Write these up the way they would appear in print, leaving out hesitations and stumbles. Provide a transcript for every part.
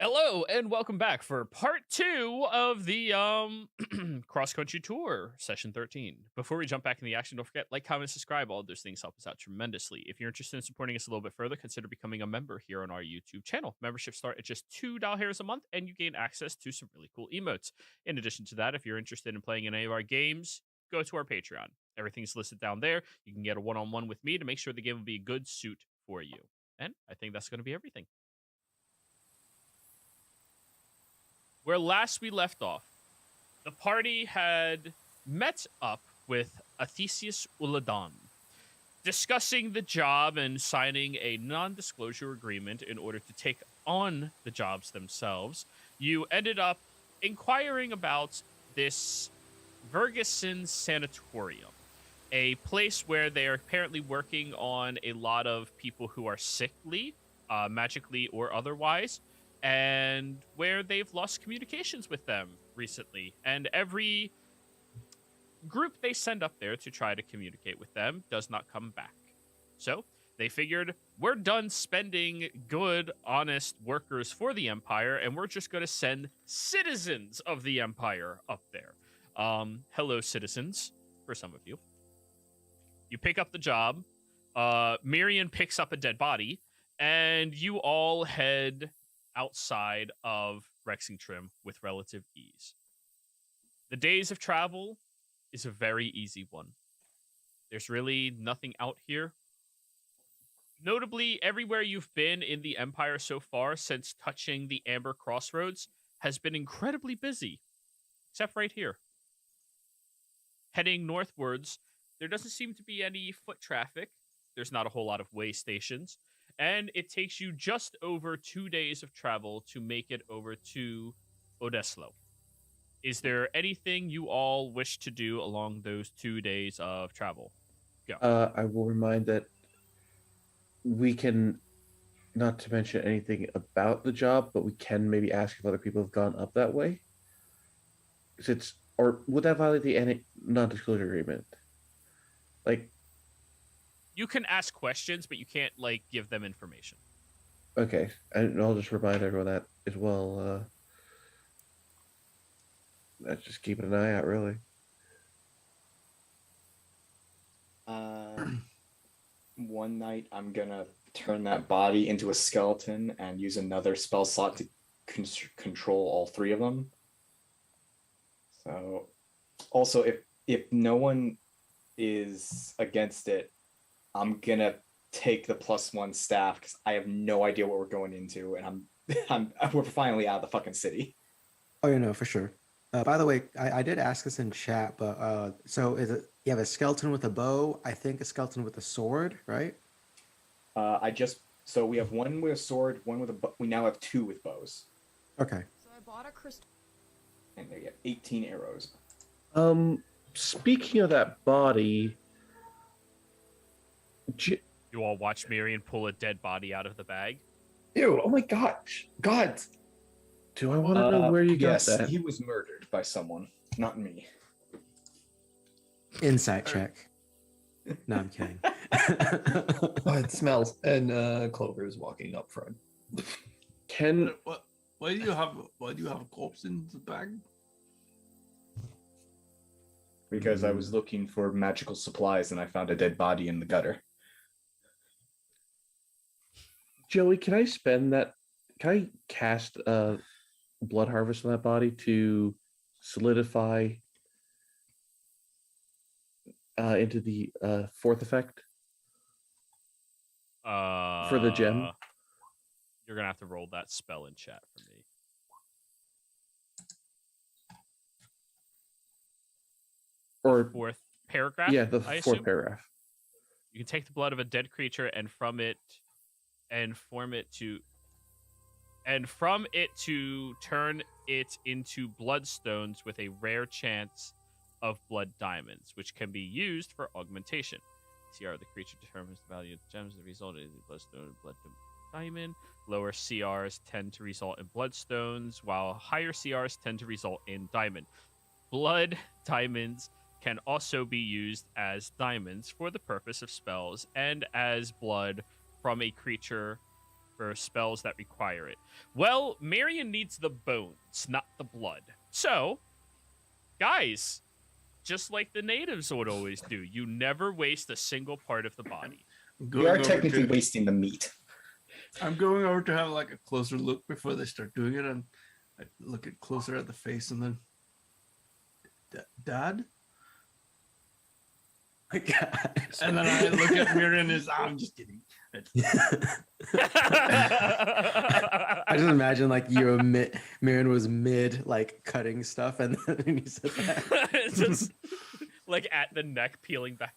Hello and welcome back for part 2 of the cross country tour session 13. Before we jump back in the action, don't forget like, comment, subscribe. All those things help us out tremendously. If you're interested in supporting us a little bit further, consider becoming a member here on our YouTube channel. Memberships start at just $2 a month and you gain access to some really cool emotes. In addition to that, if you're interested in playing in any of our games, go to our Patreon. Everything's listed down there. You can get a one-on-one with me to make sure the game will be a good suit for you. And I think that's going to be everything. Where last we left off, the party had met up with Athesius Uladan, discussing the job and signing a non-disclosure agreement in order to take on the jobs themselves. You ended up inquiring about this Vergessen Sanatorium, a place where they are apparently working on a lot of people who are sickly, magically or otherwise, and where they've lost communications with them recently. And every group they send up there to try to communicate with them does not come back. So they figured, we're done spending good, honest workers for the Empire, and we're just going to send citizens of the Empire up there. Hello, citizens, for some of you. You pick up the job. Mirian picks up a dead body, and you all head outside of Rexingtrim with relative ease. The days of travel is a very easy one. There's really nothing out here. Notably, everywhere you've been in the Empire so far since touching the Amber Crossroads has been incredibly busy, except right here. Heading northwards, there doesn't seem to be any foot traffic. There's not a whole lot of way stations. And it takes you just over 2 days of travel to make it over to Odeslo. Is there anything you all wish to do along those 2 days of travel? Go. I will remind that we can, not to mention anything about the job, but we can maybe ask if other people have gone up that way. Or would that violate the non-disclosure agreement? Like, you can ask questions, but you can't, give them information. Okay, and I'll just remind everyone that as well. Let's just keep an eye out, really. One night, I'm gonna turn that body into a skeleton and use another spell slot to control all 3 of them. So, also, if no one is against it, I'm gonna take the +1 staff because I have no idea what we're going into, and we're finally out of the fucking city. Oh, for sure. By the way, I did ask this in chat, but so is it you have a skeleton with a bow? I think a skeleton with a sword, right? So we have one with a sword, one with a we now have 2 with bows. Okay. So I bought a crystal. And there you have 18 arrows. Speaking of that body, You all watch Mirian pull a dead body out of the bag. Ew, oh my gosh. God. Do I want to know where you got that? Yes, he was murdered by someone, not me. Insight check. No, I'm kidding. Oh, it smells. And Clover is walking up front. Why do you have a corpse in the bag? Because I was looking for magical supplies and I found a dead body in the gutter. Joey, can I cast Blood Harvest on that body to solidify into the 4th effect for the gem? You're gonna have to roll that spell in chat for me. Or 4th paragraph? Yeah, the I 4th assume? paragraph. You can take the blood of a dead creature and from it to turn it into bloodstones with a rare chance of blood diamonds, which can be used for augmentation. CR of the creature determines the value of the gems. The result is the bloodstone and blood diamond. Lower CRs tend to result in bloodstones, while higher CRs tend to result in diamond. Blood diamonds can also be used as diamonds for the purpose of spells and as blood from a creature for spells that require it. Well, Marion needs the bones, not the blood. So, guys, just like the natives would always do, you never waste a single part of the body. We are technically wasting the meat. I'm going over to have like a closer look before they start doing it, and I look at closer at the face, and then, Dad. My God. And then I look at Miriam and I'm just kidding. I just imagine like Mirren was mid like cutting stuff, and then he said that. Just like at the neck peeling back.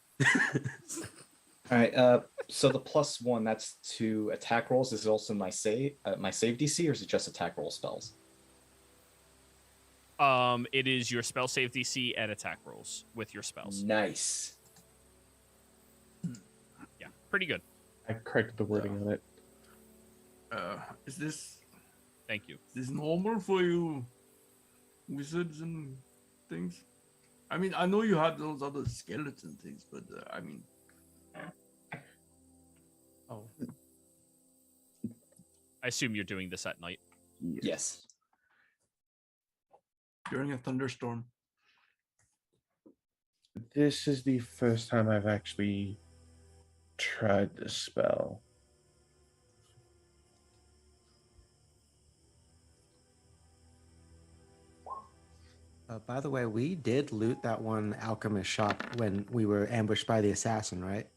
All right. So the +1, that's to attack rolls. Is it also my save DC, or is it just attack roll spells? It is your spell save DC and attack rolls with your spells. Nice. Yeah, pretty good. I corrected the wording on it. Is this Thank you. Is this normal for you wizards and things? I mean, I know you had those other skeleton things, but I mean... Oh. I assume you're doing this at night. Yes. During a thunderstorm. This is the first time I've actually tried this spell. By the way, we did loot that one alchemist shop when we were ambushed by the assassin, right?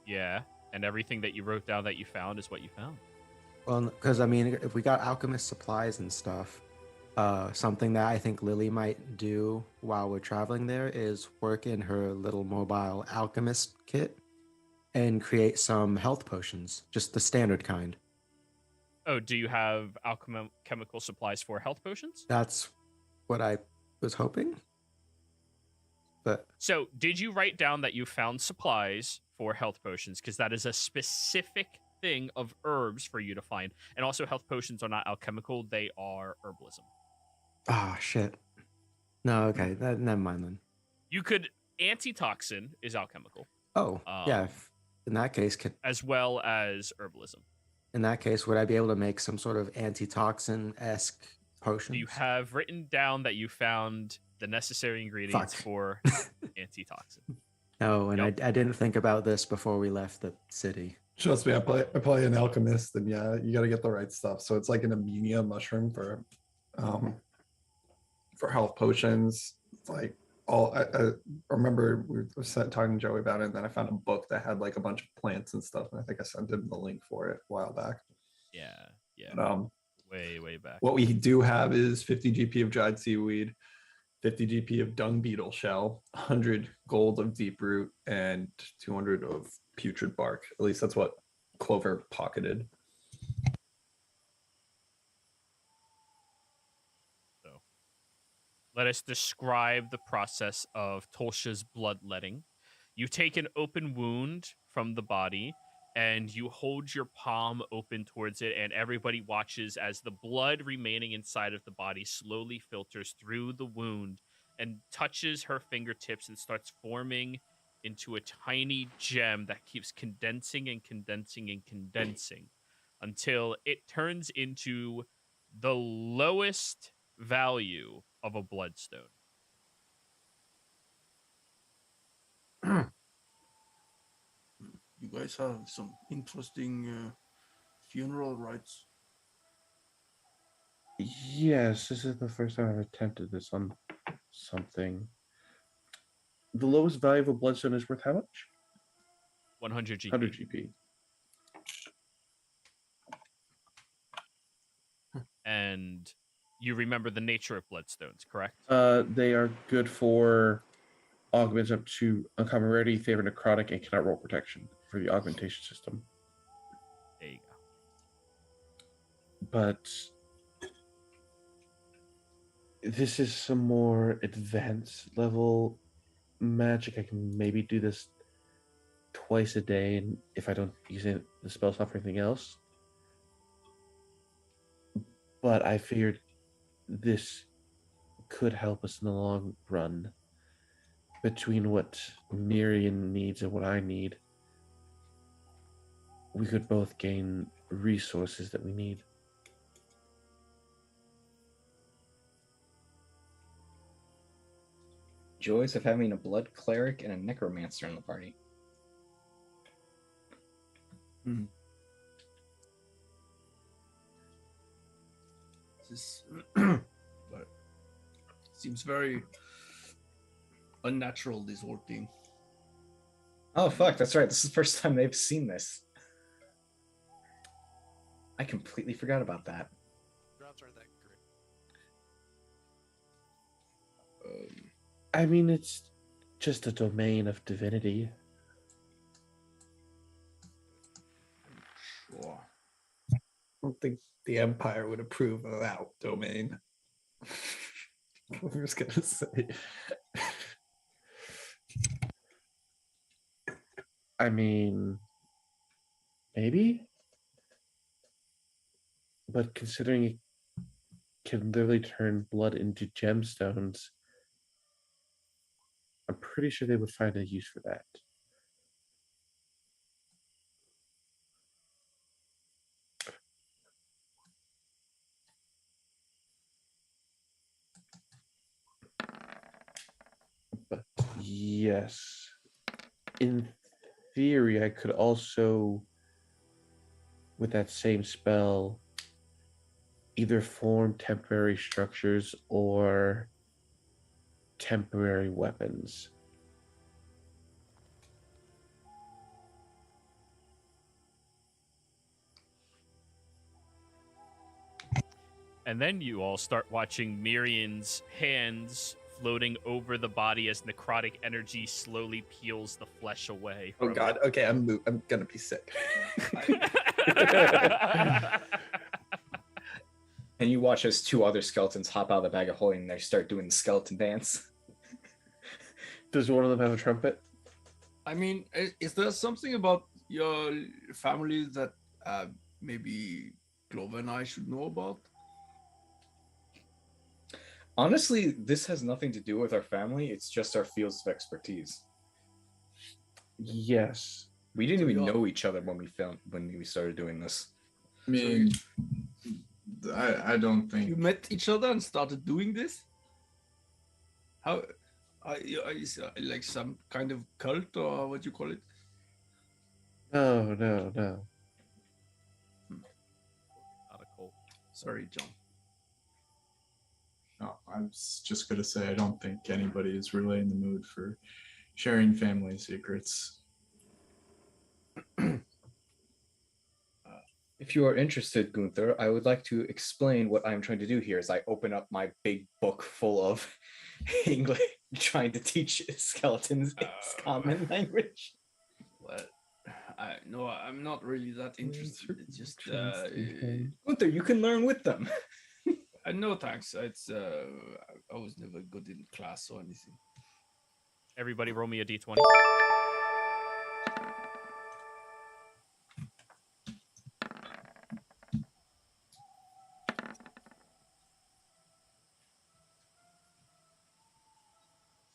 Yeah, and everything that you wrote down that you found is what you found. Well, because I mean, if we got alchemist supplies and stuff, something that I think Lily might do while we're traveling there is work in her little mobile alchemist kit and create some health potions, just the standard kind. Oh, do you have alchemical supplies for health potions? That's what I was hoping. But So, did you write down that you found supplies for health potions? Because that is a specific thing of herbs for you to find. And also, health potions are not alchemical, they are herbalism. shit. No, okay, never mind then. You could, antitoxin is alchemical. Oh, yeah. In that case, As well as herbalism. in that case, would I be able to make some sort of antitoxin-esque potion? You have written down that you found the necessary ingredients for antitoxin. No, and I didn't think about this before we left the city. Trust me, I play an alchemist, and yeah, you got to get the right stuff. So it's like an amunia mushroom for health potions. It's like I remember we were talking to Joey about it, and then I found a book that had like a bunch of plants and stuff, and I think I sent him the link for it a while back. Yeah. But, way back. what we do have is 50 GP of dried seaweed, 50 GP of dung beetle shell, 100 gold of deep root, and 200 of putrid bark. At least that's what Clover pocketed. So, let us describe the process of Tolsha's bloodletting. You take an open wound from the body, and you hold your palm open towards it, and everybody watches as the blood remaining inside of the body slowly filters through the wound and touches her fingertips and starts forming into a tiny gem that keeps condensing and condensing and condensing until it turns into the lowest value of a bloodstone. You guys have some interesting funeral rites. Yes, this is the first time I've attempted this on something. The lowest value of a bloodstone is worth how much? 100 GP. 100 GP. And you remember the nature of bloodstones, correct? They are good for augments up to uncommon rarity, favor necrotic, and cannot roll protection for the augmentation system. There you go. But this is some more advanced level magic. I can maybe do this twice a day, and if I don't use the spell slot for anything else. But I figured this could help us in the long run. Between what Miriam needs and what I need, we could both gain resources that we need. Joys of having a blood cleric and a necromancer in the party. This but seems very unnatural, this whole thing. Oh fuck, that's right. This is the first time they've seen this. I completely forgot about that. Drops aren't that great. I mean, it's just a domain of divinity. Sure. I don't think the Empire would approve of that domain. I'm just gonna say. I mean, maybe? But considering it can literally turn blood into gemstones, I'm pretty sure they would find a use for that. But yes, in theory, I could also, with that same spell, either form temporary structures or temporary weapons. And then you all start watching Mirian's hands floating over the body as necrotic energy slowly peels the flesh away. Oh from god, okay, I'm gonna be sick. it. And you watch as two other skeletons hop out of the bag of holding and they start doing the skeleton dance. Does one of them have a trumpet? I mean, is there something about your family that maybe Clover and I should know about? Honestly, this has nothing to do with our family. It's just our fields of expertise. Yes. We didn't So even y'all- know each other when we started doing this. I mean, I don't think You met each other and started doing this? How? Is like some kind of cult or what you call it? No. Not a cult. Sorry, John. no, I was just gonna say I don't think anybody is really in the mood for sharing family secrets. If you are interested, Gunther, I would like to explain what I'm trying to do here as I open up my big book full of English, trying to teach skeletons its common language. Well, I'm not really that interested. It's just Gunther, you can learn with them. no thanks. It's I was never good in class or anything. Everybody roll me a d20.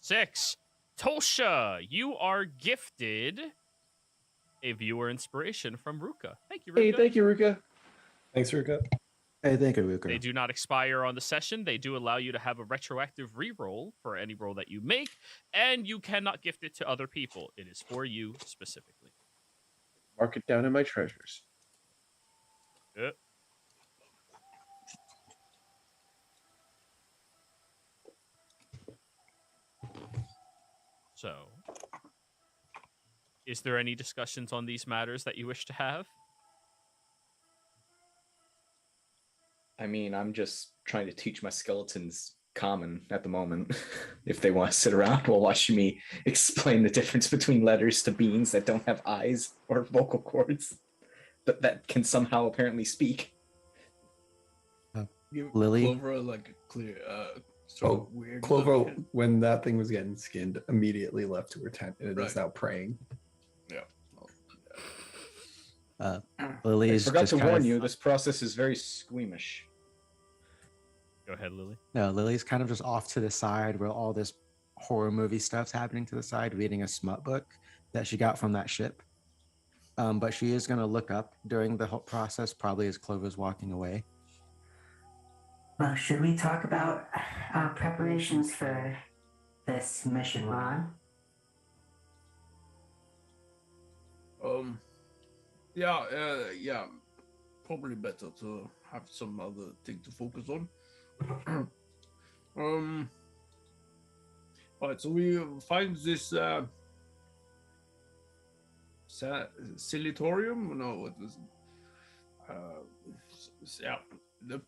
Six. Tosha, you are gifted a viewer inspiration from Ruka. Thank you, Ruka. Hey, thank you, Ruka. Thanks, Ruka. Hey, thank you, Ruka. They do not expire on the session. They do allow you to have a retroactive reroll for any roll that you make, and you cannot gift it to other people. It is for you specifically. Mark it down in my treasures. Yep. So, is there any discussions on these matters that you wish to have? I mean, I'm just trying to teach my skeletons common at the moment. If they want to sit around while watching me explain the difference between letters to beings that don't have eyes or vocal cords, but that can somehow apparently speak. Give Lily? Clover like a clear, sort Oh, of weird. Clover, look. when that thing was getting skinned, immediately left to her tent and it is Right. now praying. Lily I is forgot just to kind warn of, you, this process is very squeamish. Go ahead, Lily. No, Lily's kind of just off to the side where all this horror movie stuff's happening to the side, reading a smut book that she got from that ship. But she is going to look up during the whole process, probably as Clover's walking away. Well, should we talk about our preparations for this mission, Ron? Yeah, probably better to have some other thing to focus on. All right, so we find this silitorium. No, what was yeah, the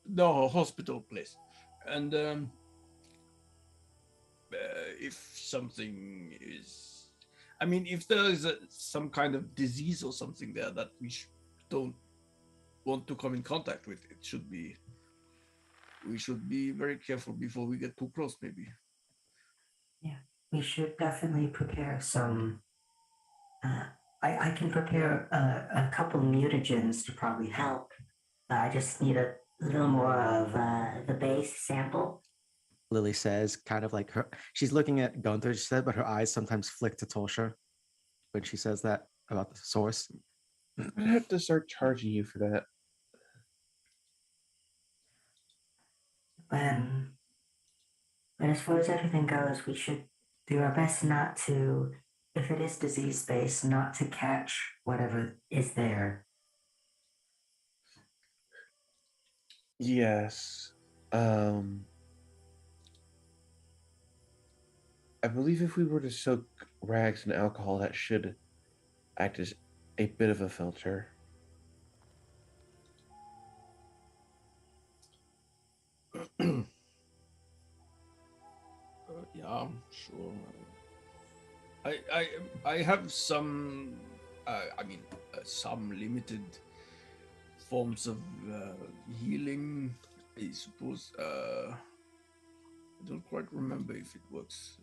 hospital place, and if something is, I mean, if there is some kind of disease or something there that we don't want to come in contact with, we should be very careful before we get too close, maybe. Yeah, we should definitely prepare some. I can prepare a couple mutagens to probably help. I just need a little more of the base sample. Lily says, kind of like she's looking at Gunther, she said, but her eyes sometimes flick to Tolsha when she says that about the source. I'd have to start charging you for that. But as far as everything goes, we should do our best not to, if it is disease-based, not to catch whatever is there. Yes. I believe if we were to soak rags in alcohol, that should act as a bit of a filter. Yeah, sure. I have some, some limited forms of healing, I suppose. I don't quite remember if it works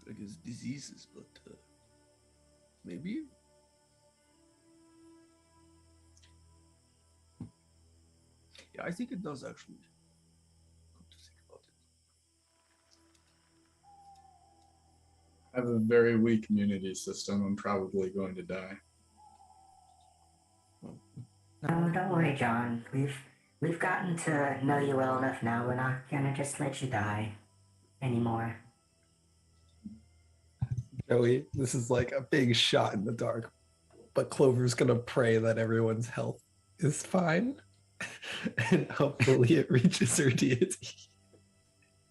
against diseases, but maybe. Yeah, I think it does actually. Come to think about it. I have a very weak immunity system. I'm probably going to die. No, don't worry, John. We've gotten to know you well enough now. We're not gonna just let you die anymore. Joey, this is like a big shot in the dark, but Clover's gonna pray that everyone's health is fine, and hopefully it reaches her deity.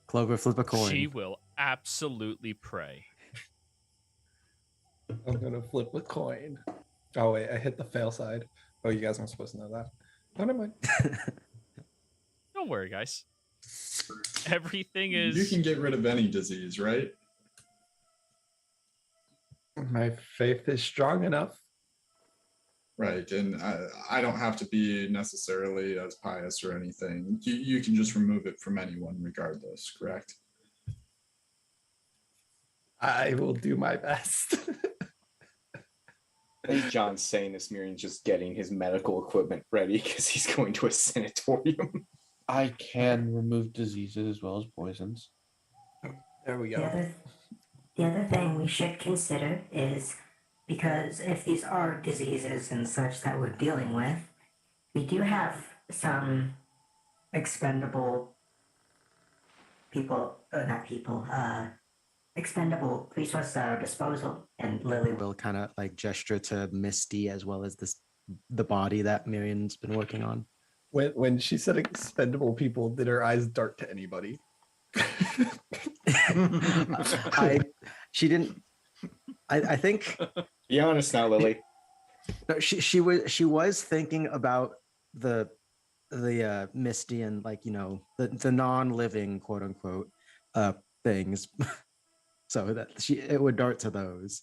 Clover, flip a coin. She will absolutely pray. I'm gonna flip a coin. Oh wait, I hit the fail side. Oh, you guys aren't supposed to know that. Oh, never mind. Don't worry, guys. Everything is. You can get rid of any disease, right? My faith is strong enough. Right, and I don't have to be necessarily as pious or anything. You can just remove it from anyone regardless, correct? I will do my best. I think John's saying this, Miriam's just getting his medical equipment ready because he's going to a sanatorium. I can remove diseases as well as poisons. There we go. The other thing we should consider is, because if these are diseases and such that we're dealing with, we do have some expendable expendable resources at our disposal. And Lily Will kind of like gesture to Misty as well as the body that Miriam's been working on. When she said expendable people, did her eyes dart to anybody? She didn't. I think. Be honest now, Lily. No, she was thinking about the Misty and, like, you know, the non-living, quote unquote, things. So that it would dart to those.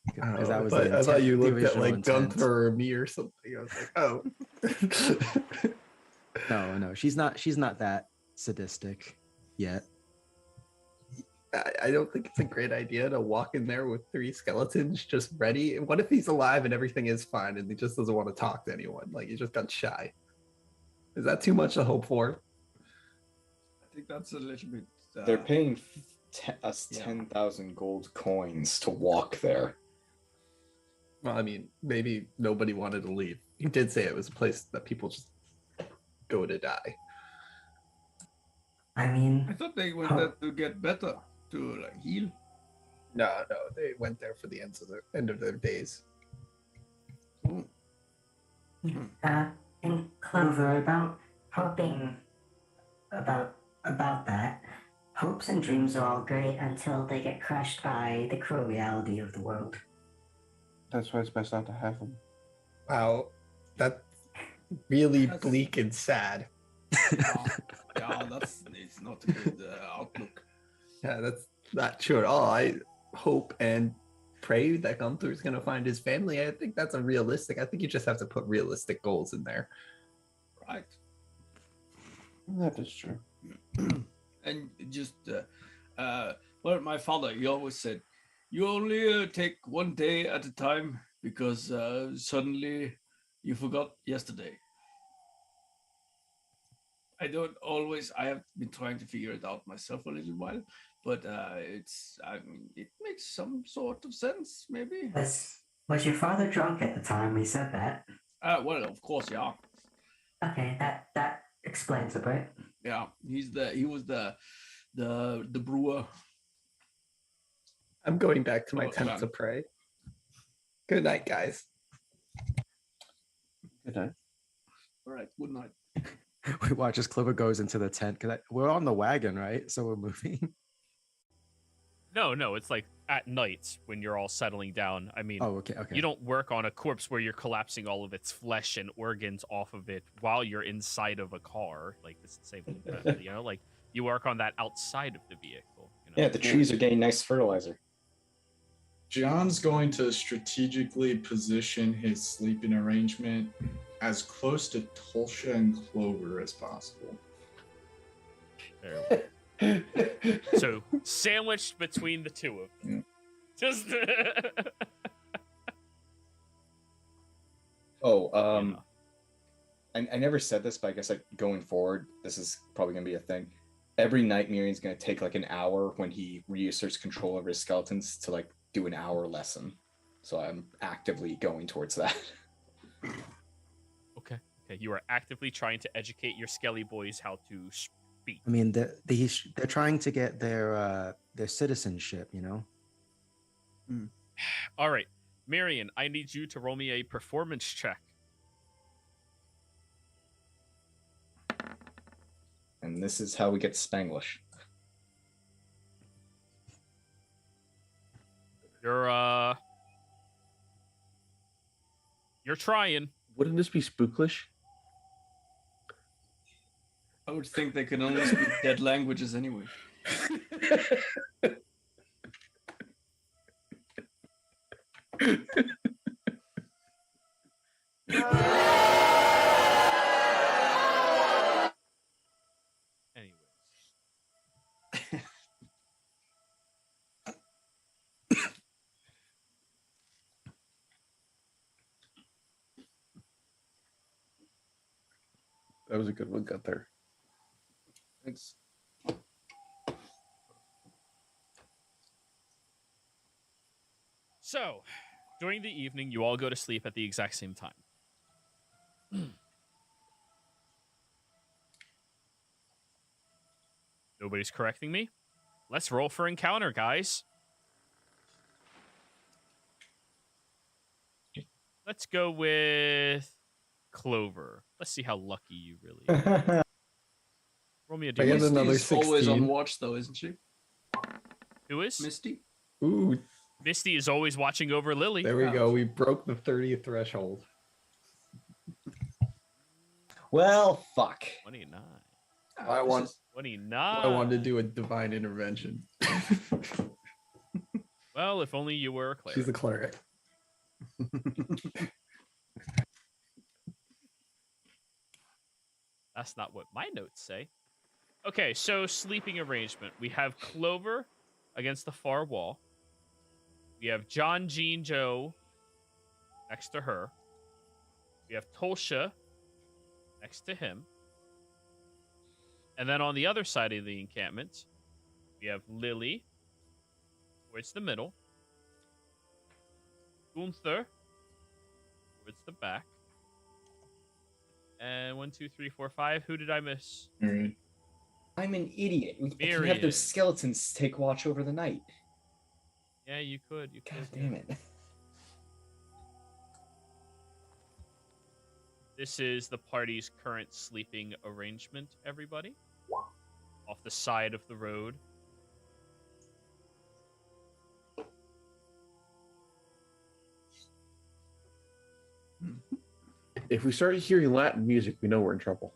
Because that was I thought you looked at like intent. Gunther or me or something. I was like, oh. No, she's not that sadistic yet. I don't think it's a great idea to walk in there with 3 skeletons just ready. What if he's alive and everything is fine and he just doesn't want to talk to anyone? Like, he just got shy. Is that too much to hope for? I think that's a little bit. They're paying us 10,000 gold coins to walk there. Well, I mean, maybe nobody wanted to leave. He did say it was a place that people just go to die. I I mean, thought they went there to get better, to like heal. No, they went there for the end of their days. Ooh. and Clover, about hoping about that. Hopes and dreams are all great until they get crushed by the cruel reality of the world. That's why it's best not to have them. Wow, that's really That's- bleak and sad. Yeah, it's not a good outlook. Yeah, that's not true at all. I hope and pray that Gunther is going to find his family. I think that's unrealistic. I think you just have to put realistic goals in there. Right. That is true. And just well, my father, he always said, you only take one day at a time because suddenly you forgot yesterday. I have been trying to figure it out myself a little while, but it makes some sort of sense, maybe. Was your father drunk at the time we said that? Well, of course, yeah. Okay, that explains a bit. Yeah, he was the brewer. I'm going back to my Oh, tent yeah. to pray. Good night, guys. Good night. All right, good night. We watch as Clover goes into the tent because we're on the wagon, right? So we're moving. No, it's like at night when you're all settling down. I mean, Oh, okay. you don't work on a corpse where you're collapsing all of its flesh and organs off of it while you're inside of a car. Like, it's the same thing, you know? Like, you work on that outside of the vehicle. You know? Yeah, the trees are getting nice fertilizer. John's going to strategically position his sleeping arrangement as close to Tulsha and Clover as possible. There we go. So, sandwiched between the two of them. Yeah. Just. I never said this, but I guess like going forward, this is probably gonna be a thing. Every night, Miriam's gonna take like an hour when he reasserts control over his skeletons to like do an hour lesson. So I'm actively going towards that. Okay. You are actively trying to educate your skelly boys how to speak. I mean, they're trying to get their citizenship, you know. All right, Marion, I need you to roll me a performance check. And this is how we get Spanglish. You're trying. Wouldn't this be spooklish? I would think they can only speak dead languages anyway. Anyways. That was a good one, Gunther. Thanks. So, during the evening, you all go to sleep at the exact same time. Nobody's correcting me? Let's roll for encounter, guys. Let's go with Clover. Let's see how lucky you really are. Roll me a I get d100. another Misty's always on 16. watch, though, isn't she? Who is? Misty? Ooh, Misty is always watching over Lily. there we go. We broke the 30th threshold. Well, fuck. 29. I want. 29. I wanted to do a divine intervention. Well, if only you were a cleric. She's a cleric. That's not what my notes say. Okay, so sleeping arrangement. We have Clover against the far wall. We have John, Jean, Joe next to her. We have Tulsha next to him. And then on the other side of the encampment, we have Lily towards the middle. Gunther the back. And 1, 2, 3, 4, 5. Who did I miss? All right. I'm an idiot. We can have Myriad. those skeletons take watch over the night. Yeah, you could. You God could. damn it. This is the party's current sleeping arrangement, everybody. Off the side of the road. If we start hearing Latin music, we know we're in trouble.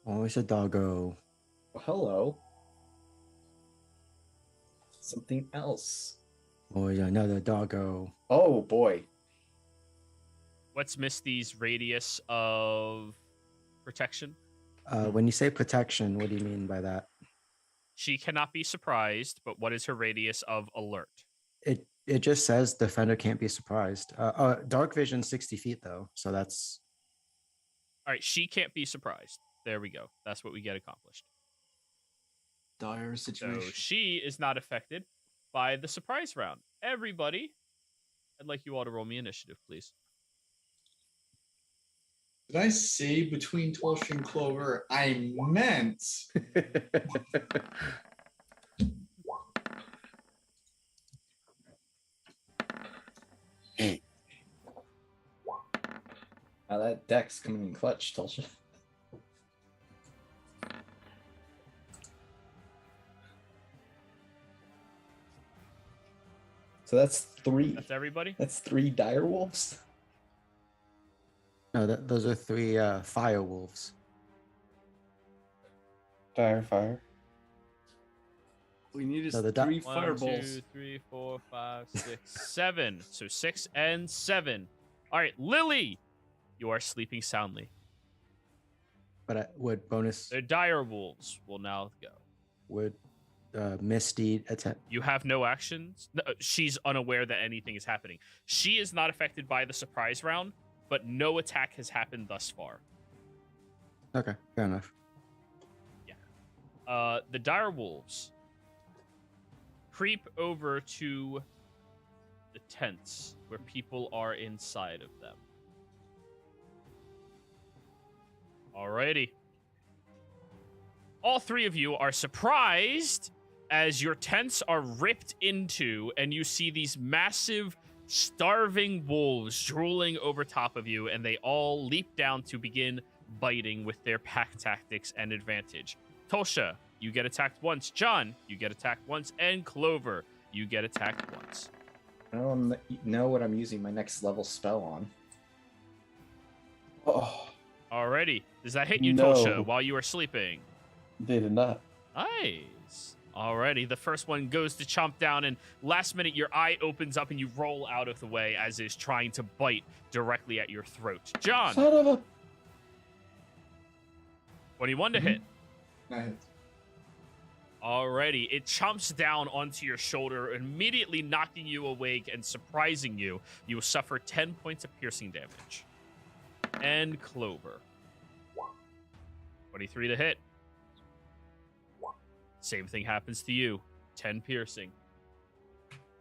Oh, it's a doggo. Well, hello. Something else. Oh, yeah, another doggo. Oh boy. What's Misty's radius of protection? When you say protection, what do you mean by that? She cannot be surprised, but what is her radius of alert? It just says defender can't be surprised. Dark vision 60 feet though, so that's All right, she can't be surprised. There we go. That's what we get accomplished. Dire So situation. she is not affected by the surprise round. Everybody, I'd like you all to roll me initiative, please. Did I say between Tulsh and Clover? I meant Now that deck's coming in clutch, Tulsa. So that's 3. That's everybody? That's 3 dire wolves. no. Those are 3 fire wolves. Dire fire. We need No, the 3 1, fireballs. 2, 3, 4, 5, 6, 7. So 6 and 7. All right, Lily, you are sleeping soundly. But would bonus The dire wolves will now go. would Misty attempt? You have no actions. No, she's unaware that anything is happening. She is not affected by the surprise round, but no attack has happened thus far. Okay, fair enough. The dire wolves creep over to the tents where people are inside of them. Alrighty. All 3 of you are surprised as your tents are ripped into and you see these massive starving wolves drooling over top of you, and they all leap down to begin biting with their pack tactics and advantage. Tosha, you get attacked once. John, you get attacked once. And Clover, you get attacked once. I don't know what I'm using my next level spell on. Oh, Alrighty. Does that hit you, No. Tosha, while you are sleeping? they did not. Nice. Alrighty. The first one goes to chomp down, and last minute your eye opens up and you roll out of the way as it's trying to bite directly at your throat. John, Son of a. 21 to hit. that hits. Alrighty, it chomps down onto your shoulder, immediately knocking you awake and surprising you. You will suffer 10 points of piercing damage. And Clover. 23 to hit. Same thing happens to you. 10 piercing.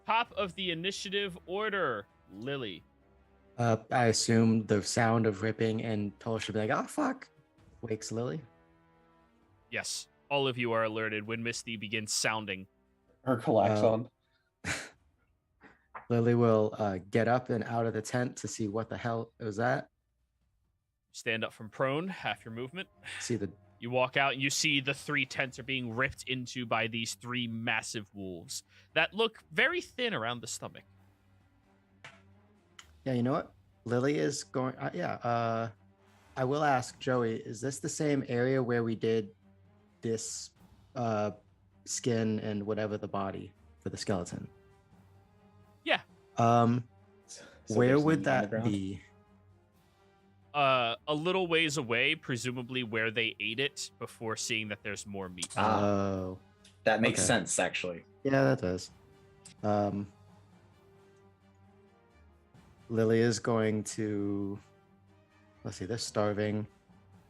Top of the initiative order, Lily. I assume the sound of ripping and Toll should be like, "Oh fuck," wakes Lily. Yes, all of you are alerted when Misty begins sounding. Her klaxon. Lily will get up and out of the tent to see what the hell it was that. Stand up from prone, half your movement. See the You walk out and you see the 3 tents are being ripped into by these 3 massive wolves that look very thin around the stomach. Yeah, you know what? Lily is going. I will ask Joey. Is this the same area where we did this skin and whatever the body for the skeleton? Yeah. So Where there's would meat on the that ground? be? A little ways away, presumably where they ate it before seeing that there's more meat. Oh, That makes Okay. sense, actually. yeah, that does. Lily is going to. Let's see. They're starving.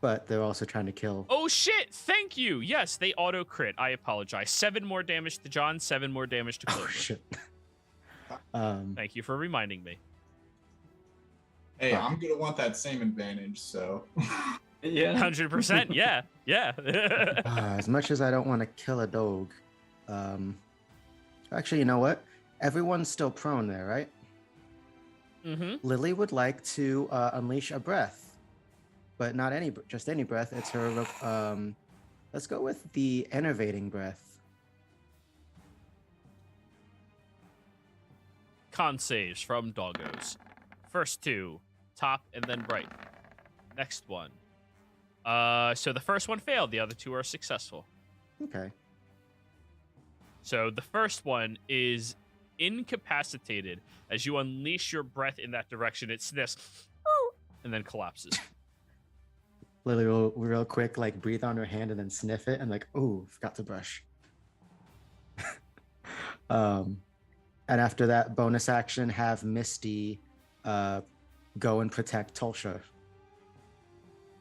but they're also trying to kill. Oh shit! Thank you. Yes, they auto crit. I apologize. 7 more damage to John. 7 more damage to Clover. Oh shit. Thank you for reminding me. Hey, I'm gonna want that same advantage, so. Yeah. 100%. Yeah. Yeah. As much as I don't want to kill a dog, actually, you know what? Everyone's still prone there, right? Mm-hmm. Lily would like to unleash a breath, but not just any breath. It's her. Let's go with the enervating breath. Con saves from doggos. First 2, top and then right. Next one. So the first one failed. The other 2 are successful. Okay. So the first one is incapacitated. As you unleash your breath in that direction, it sniffs and then collapses. Lily will real quick like breathe on her hand and then sniff it and like, ooh, forgot to brush. And after that bonus action, have Misty go and protect Tulsha.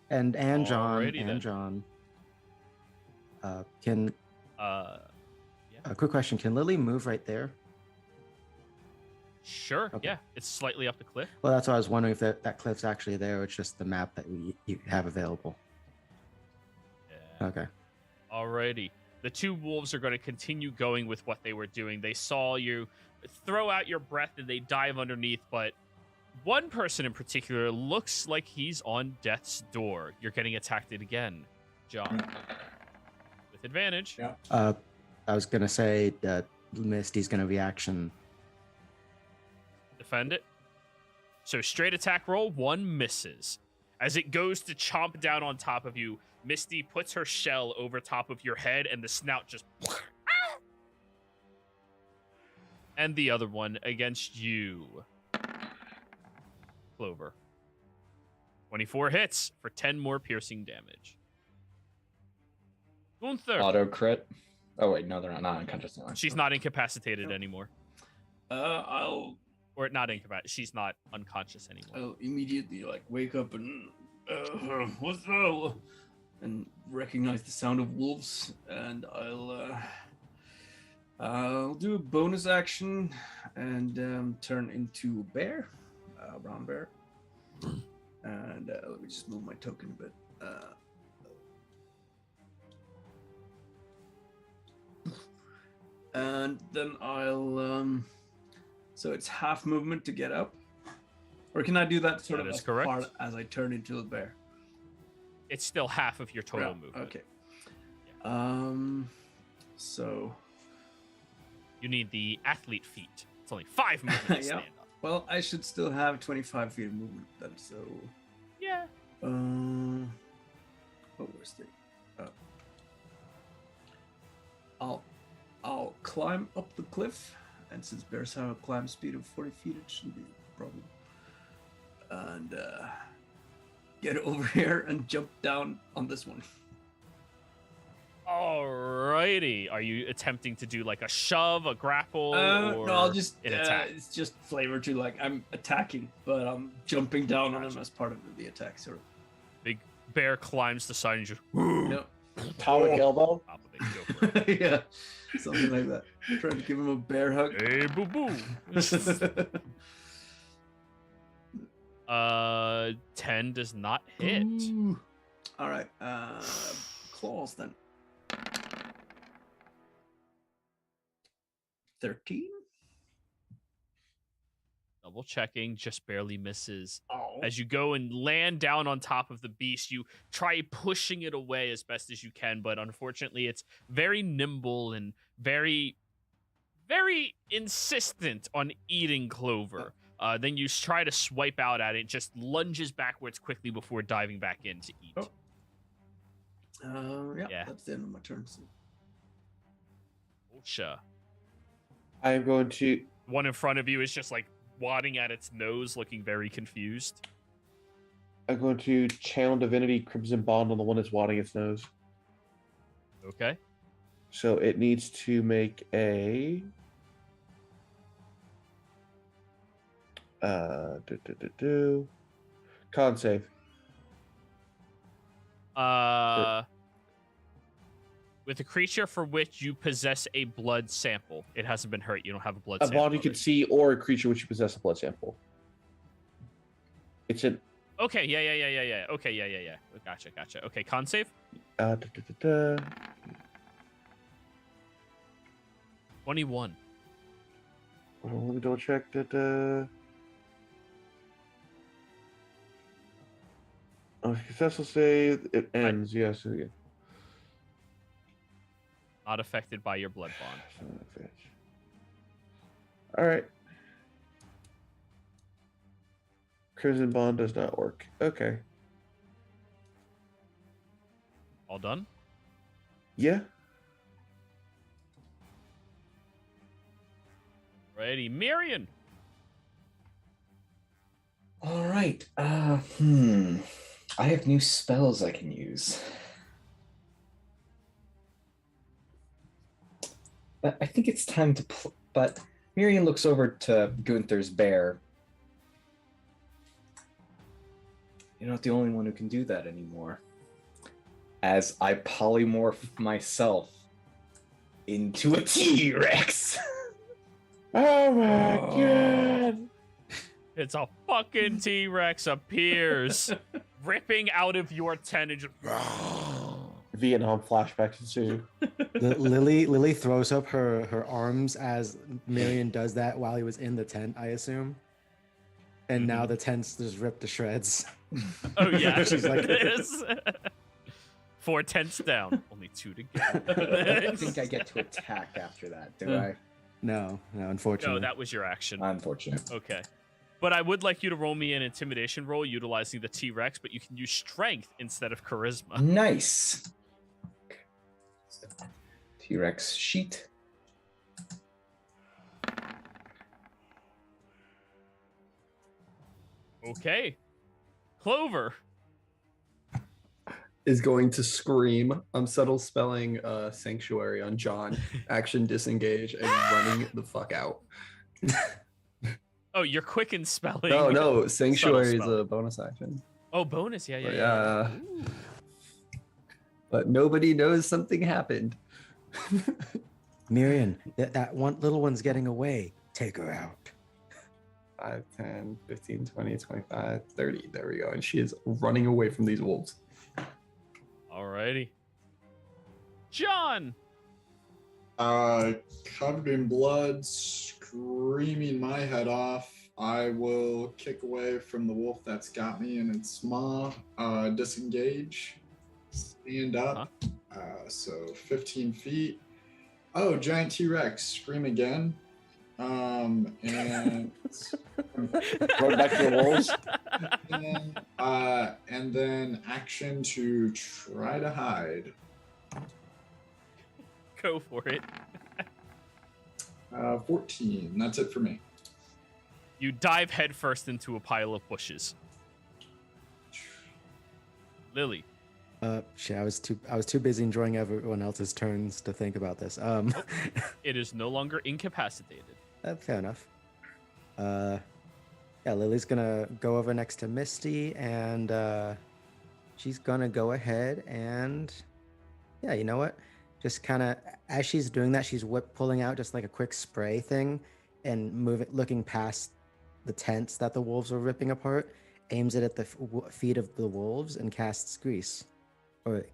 And John Alrighty then. John. Can Yeah. a quick question? Can Lily move right there? Sure. Okay. Yeah. It's slightly up the cliff. Well, that's why I was wondering if that cliff's actually there, or it's just the map that you have available. Yeah. Okay. Alrighty. The 2 wolves are going to continue going with what they were doing. They saw you throw out your breath and they dive underneath, but one person in particular looks like he's on death's door. You're getting attacked again, John. With advantage. Yeah. I was gonna say that Misty's gonna reaction. Defend it. So straight attack roll, 1 misses. As it goes to chomp down on top of you, Misty puts her shell over top of your head and the snout just... And the other one against you. Clover. 24 hits for 10 more piercing damage. Gunther. Auto crit. Oh wait, no, they're not unconscious anymore. She's not incapacitated anymore. I'll Or not incapacitated. She's not unconscious anymore. I'll immediately like wake up and what's that? And recognize the sound of wolves, and I'll do a bonus action and turn into a bear, brown bear. And let me just move my token a bit. And then I'll so it's half movement to get up, or can I do that sort That of is as correct. part as I turn into a bear? It's still half of your total Yeah, movement. okay. So You need the athlete feat. It's only 5 movement to Yeah. stand up. well, I should still have 25 feet of movement then. So Yeah. what was the? I'll climb up the cliff, and since bears have a climb speed of 40 feet, it shouldn't be a problem. And get over here and jump down on this one. Alrighty. Are you attempting to do like a shove, a grapple, or No, I'll just an attack? it's just flavor to like I'm attacking, but I'm jumping down on him as part of the attack, sort of. Big bear climbs the side and just Yep. Atomic elbow. top of it. Go for it. Yeah, something like that. Trying to give him a bear hug. Hey, boo boo. 10 does not hit. Ooh. All right, claws then. 13. Double checking, just barely misses. Oh. As you go and land down on top of the beast, you try pushing it away as best as you can, but unfortunately it's very nimble and very, very insistent on eating Clover. Then you try to swipe out at it, just lunges backwards quickly before diving back in to eat. Yeah, Yeah. that's the end of my turn. So. Osha. I'm going to. One in front of you is just like wadding at its nose, looking very confused. I'm going to channel Divinity Crimson Bond on the one that's wadding its nose. Okay. So it needs to make a. Con save. With a creature for which you possess a blood sample. It hasn't been hurt. You don't have a blood A sample. bond you can see or a creature which you possess a blood sample. It's an Okay, yeah. Okay, yeah. Gotcha. Okay, con save. 21. Hold on, let me double check. Successful save. It ends. Yes. Yeah. Not affected by your blood bond. All right. Crimson Bond does not work. Okay. All done? Yeah. Righty, Miriam. All right. I have new spells I can use. But I think it's time to. But Miriam looks over to Gunther's bear. You're not the only one who can do that anymore. As I polymorph myself into a T-Rex. Oh my god! It's a fucking T-Rex appears, ripping out of your tent and just... Vietnam flashbacks ensue. Lily throws up her arms as Miriam does that while he was in the tent, I assume. And now the tent's just ripped to shreds. Oh yeah, She's like, 4 tents down, only 2 to go. I don't think I get to attack after that, do I? No, unfortunately. No, that was your action. Unfortunate. Okay. But I would like you to roll me an intimidation roll utilizing the T-Rex, but you can use strength instead of charisma. Nice. T-Rex sheet. Okay. Clover. Is going to scream. I'm subtle spelling sanctuary on John. Action disengage and running the fuck out. Oh, you're quick in spelling. No, sanctuary is spelling. a bonus action. Oh, bonus. Yeah. Ooh. But nobody knows something happened. Miriam, that one little one's getting away. Take her out. 5, 10, 15, 20, 25, 30. There we go. And she is running away from these wolves. Alrighty. John. Covered in blood, screaming my head off. I will kick away from the wolf that's got me in its maw. Disengage. Stand up. So 15 feet. Oh, giant T-Rex. Scream again. And Run back to the wolves. and then action to try to hide. Go for it. 14. That's it for me. You dive headfirst into a pile of bushes. Lily. Shit, I was too busy enjoying everyone else's turns to think about this. It is no longer incapacitated. Fair enough. Yeah, Lily's gonna go over next to Misty, and she's gonna go ahead and, yeah, you know what? Just kind of as she's doing that, she's pulling out just like a quick spray thing, and looking past the tents that the wolves were ripping apart, aims it at the feet of the wolves and casts grease, or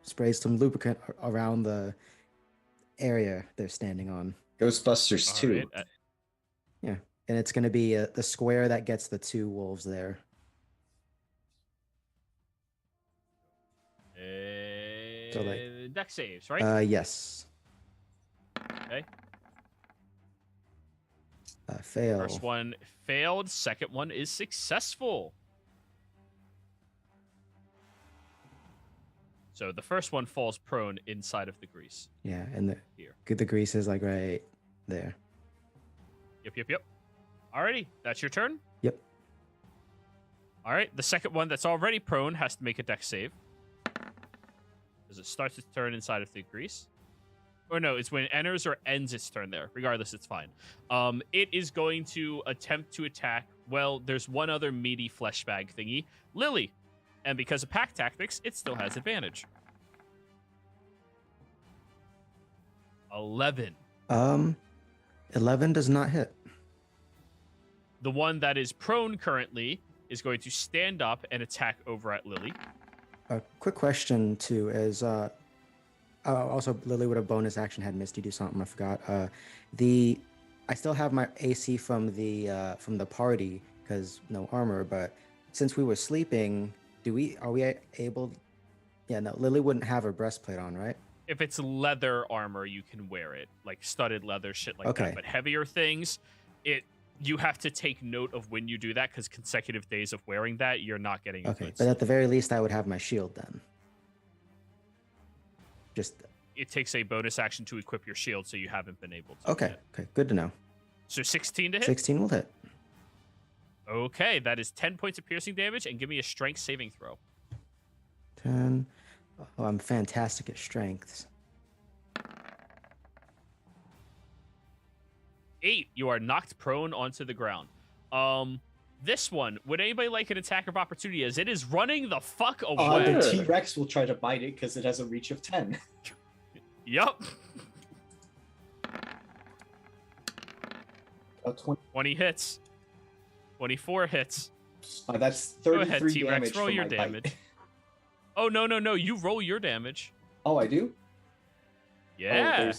sprays some lubricant around the area they're standing on. Ghostbusters 2. Right. Yeah, and it's going to be the square that gets the 2 wolves there. So, like, deck saves, right? Yes. Okay. Fail. First one failed. Second one is successful. So the first one falls prone inside of the grease. Yeah, and Here. the grease is like right there. Yep. Alrighty, that's your turn? Yep. Alright, the second one that's already prone has to make a dex save. Because it starts its turn inside of the grease. Or no, it's when it enters or ends its turn there. Regardless, it's fine. It is going to attempt to attack. Well, there's one other meaty flesh bag thingy. Lily. And because of pack tactics, it still has advantage. 11. 11 does not hit. The one that is prone currently is going to stand up and attack over at Lily. A quick question too is also Lily with a bonus action had Misty do something I forgot. I still have my AC from the party because no armor, but since we were sleeping, are we able? Yeah, no, Lily wouldn't have her breastplate on, right? If it's leather armor, you can wear it, like studded leather, shit like Okay. that. But heavier things, you have to take note of when you do that because consecutive days of wearing that, you're not getting a Okay, good but at sleep. the very least, I would have my shield then. Just It takes a bonus action to equip your shield, so you haven't been able to. okay. Yet. Okay, good to know. So 16 to hit. 16 will hit. Okay, that is 10 points of piercing damage, and give me a strength saving throw. 10. Oh, I'm fantastic at strengths. 8, you are knocked prone onto the ground. This one, would anybody like an attack of opportunity as it is running the fuck away? The T-Rex will try to bite it because it has a reach of 10. Yup. 20 hits. 24 hits. That's Go 33 ahead, T-Rex, damage. roll for your my bite. damage. Oh, no, you roll your damage. Oh, I do? Yeah.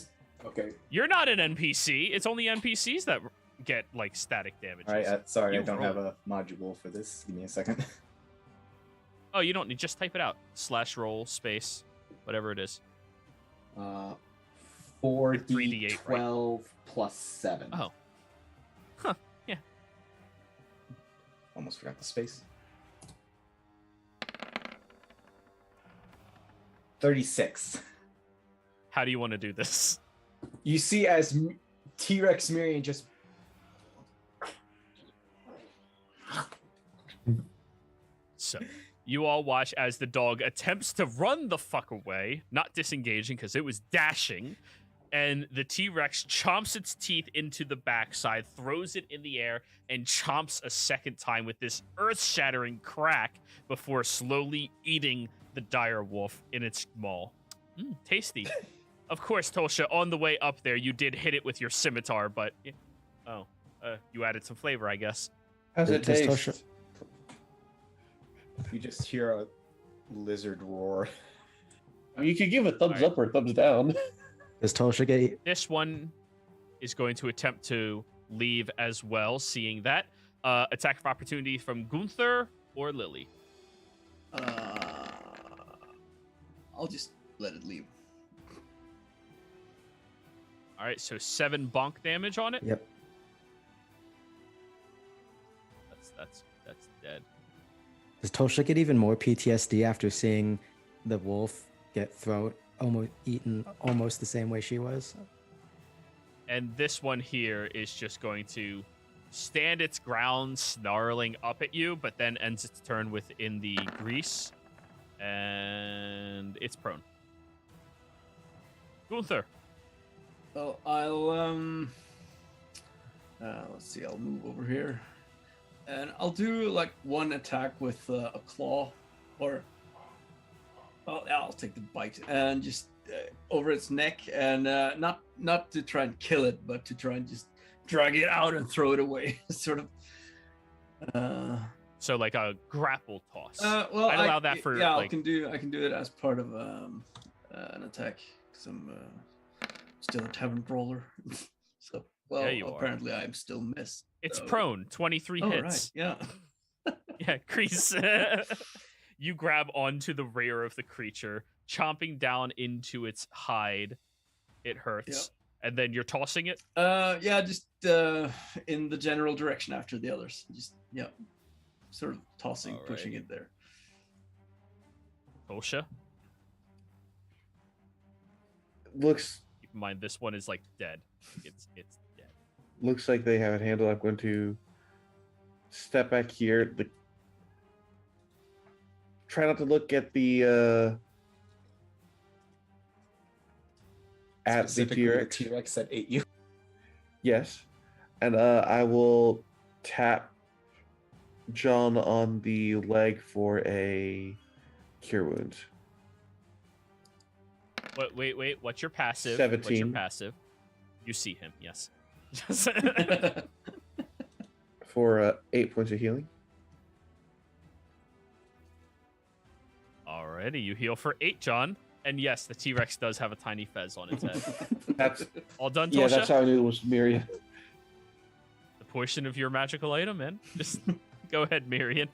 Okay. You're not an NPC. It's only NPCs that get, like, static damage. All right. Sorry, You I don't roll. have a module for this. Give me a second. Oh, you don't need. Just type it out. /roll space, whatever it is. 4d8, 3d8, right? 12 plus 7. Oh. Huh. Yeah. Almost forgot the space. 36. How do you want to do this? You see as T-Rex Miriam just... So, you all watch as the dog attempts to run the fuck away, not disengaging because it was dashing, and the T-Rex chomps its teeth into the backside, throws it in the air, and chomps a second time with this earth-shattering crack before slowly eating the dire wolf in its maw. Tasty. Of course, Tolsha, on the way up there, you did hit it with your scimitar, but... you added some flavor, I guess. How's it Does taste? Tosha- You just hear a lizard roar. You could give a thumbs Alright. up or a thumbs down. Does Tosha get? This one is going to attempt to leave as well, seeing that. Attack of opportunity from Gunther or Lily. I'll just let it leave. All right, so 7 bonk damage on it. Yep. That's dead. Does Tosha get even more PTSD after seeing the wolf get eaten almost the same way she was? And this one here is just going to stand its ground, snarling up at you, but then ends its turn within the grease, and it's prone. Gunther. Well, I'll let's see. I'll move over here, and I'll do like one attack with a claw, or I'll take the bite and just over its neck, and not to try and kill it, but to try and just drag it out and throw it away, sort of. So like a grapple toss. Well, I'd allow that for yeah. like... I can do it as part of an attack because I'm still a tavern brawler. So well, Yeah, you are. apparently I'm still missed. It's so- prone, 23 Oh, hits. right. Yeah. Yeah, Crease. You grab onto the rear of the creature, chomping down into its hide. It hurts. And then you're tossing it? Yeah, just in the general direction after the others. Just sort of tossing, pushing it there. Tosha? Looks Keep in mind, this one is like dead. It's dead. looks like they have it handled. I'm going to step back here. Try not to look at the Specifically the T-Rex. T-Rex that ate you. Yes, and I will tap John on the leg for a cure wound. Wait. What's your passive? What's your 17. passive? You see him, yes. For 8 points of healing. Alrighty, you heal for 8, John. And yes, the T-Rex does have a tiny fez on its head. That's All done, Tosha? yeah. That's how I knew it was Miriam. The portion of your magical item, man. Just go ahead, Miriam.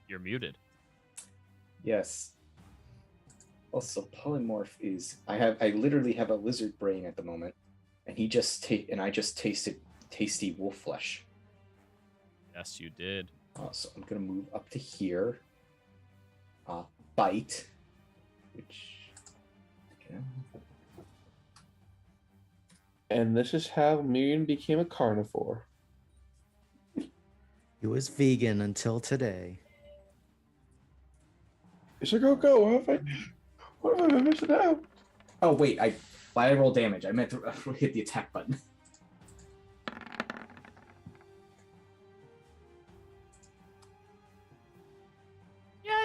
You're muted. Yes. Also, polymorph is I literally have a lizard brain at the moment, and I just tasted tasty wolf flesh. Yes, you did. So I'm gonna move up to here. Bite, which. Okay. And this is how Miriam became a carnivore. He was vegan until today. It's like, oh, go. What have I been missing out? Oh wait, why I roll damage? I meant to hit the attack button.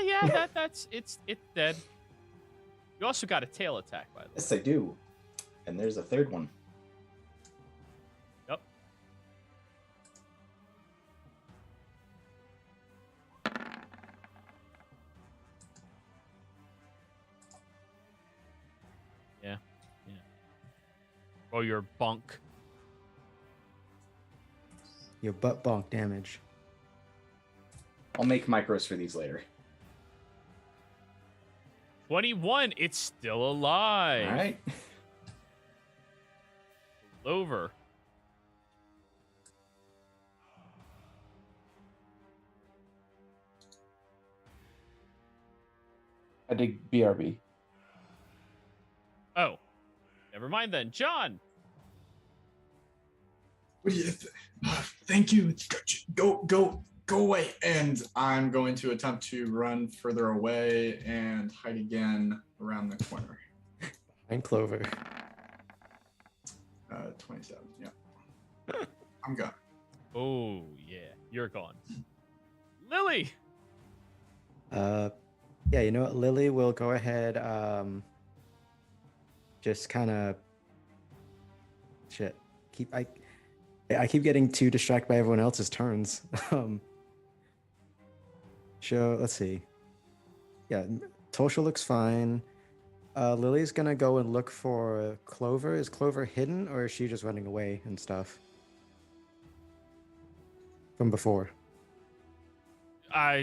Yeah, it's dead. You also got a tail attack, by the way. Yes, I do. And there's a third one. Yep. Yeah. Oh, your bunk. Your butt bonk damage. I'll make micros for these later. 21, it's still alive. All right. Over. I dig BRB. Oh. Never mind then. John. What do you thank you. Go away. And I'm going to attempt to run further away and hide again around the corner. And Clover. 27. Yeah. I'm gone. Oh, yeah. You're gone. Lily. Yeah, you know what? Lily will go ahead. Just kind of. Shit. I keep getting too distracted by everyone else's turns. Let's see. Yeah, Tosha looks fine. Lily's gonna go and look for Clover. Is Clover hidden, or is she just running away and stuff from before?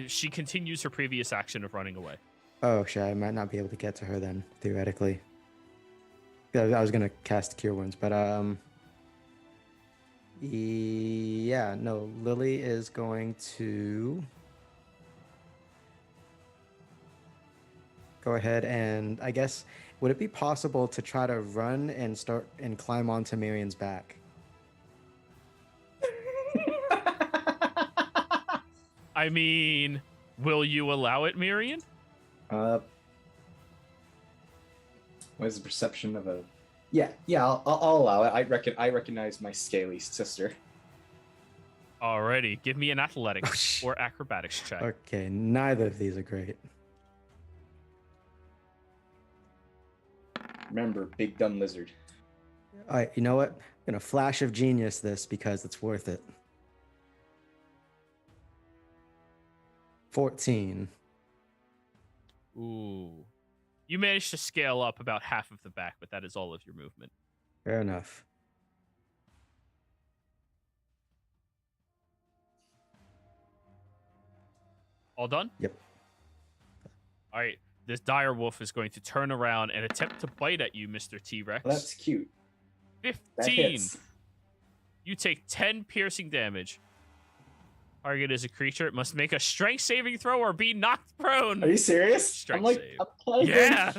She continues her previous action of running away. Oh shit! I might not be able to get to her then, theoretically. I was gonna cast Cure Wounds, but yeah, no. Lily is going to go ahead and, I guess, would it be possible to try to run and start and climb onto Miriam's back? I mean, will you allow it, Miriam? What is the perception of a? Yeah, I'll allow it. I recognize my scaly sister. Alrighty, give me an athletics or acrobatics check. Okay, neither of these are great. Remember, big dumb lizard. All right, you know what? I'm gonna flash of genius this because it's worth it. 14. Ooh. You managed to scale up about half of the back, but that is all of your movement. Fair enough. All done? Yep. All right. This dire wolf is going to turn around and attempt to bite at you, Mr. T-Rex. Well, that's cute. 15. That hits. You take 10 piercing damage. Target is a creature. It must make a strength saving throw or be knocked prone. Are you serious? Strength I'm like, save. I'm playing. Yeah.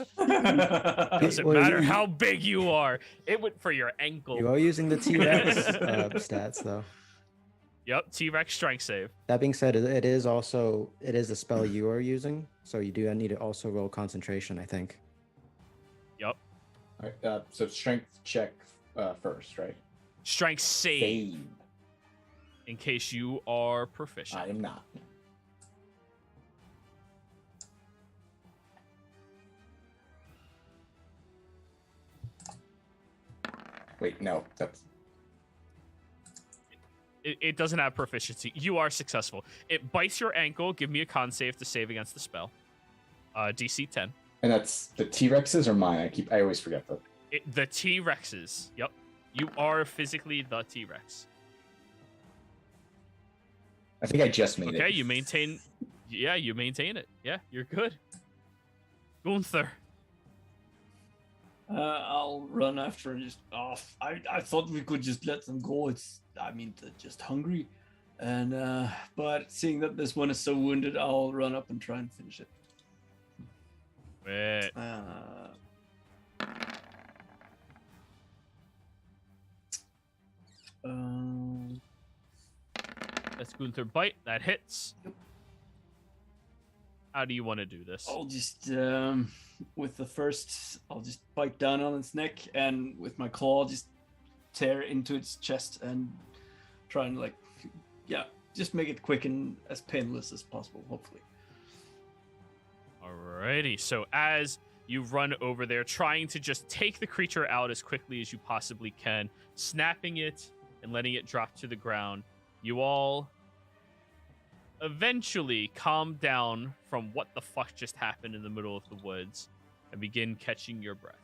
Doesn't Well, matter you- how big you are. It went for your ankle. You are using the T-Rex stats, though. Yep, T-Rex strength save. That being said, it is a spell you are using, so you do need to also roll concentration, I think. Yep. All right, so strength check first, right? Strength save. In case you are proficient. I am not. Wait, no, that's It doesn't have proficiency. You are successful. It bites your ankle. Give me a con save to save against the spell. DC 10. and that's the T-Rexes or mine. I always forget that. The T-Rexes. Yep. You are physically the T-Rex. I think I just made it. Okay, you maintain. Yeah, you maintain it. Yeah, you're good. Gunther. I'll run after and just off. I thought we could just let them go. They're just hungry, and but seeing that this one is so wounded, I'll run up and try and finish it. Wait. That's Gunther bite. That hits. Yep. How do you want to do this? I'll just with the first, I'll just bite down on its neck, and with my claw, just tear into its chest and try and just make it quick and as painless as possible, hopefully. Alrighty. So as you run over there, trying to just take the creature out as quickly as you possibly can, snapping it and letting it drop to the ground, you all eventually calm down from what the fuck just happened in the middle of the woods and begin catching your breath.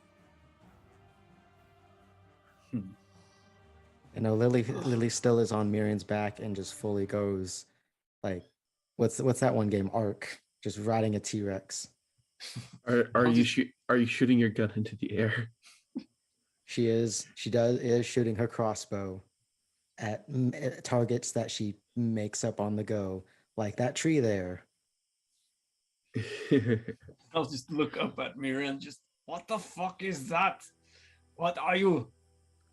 You know, Lily still is on Miriam's back and just fully goes like, what's that one game? Arc, just riding a T-Rex. Are you shooting your gun into the air? She is shooting her crossbow at targets that she makes up on the go, like that tree there. I'll just look up at Miriam, just, what the fuck is that? What are you?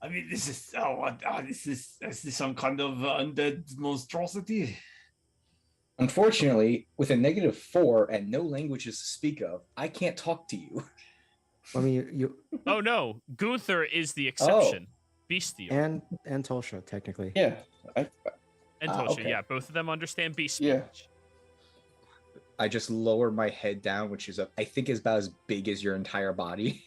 I mean, this is is this some kind of undead monstrosity? Unfortunately, with a -4 and no languages to speak of, I can't talk to you. I mean, you Oh no, Gunther is the exception. Bestial. and Tolsha technically. Yeah, And Tosha, okay. yeah, both of them understand beast Yeah. speech. I just lower my head down, which is I think is about as big as your entire body.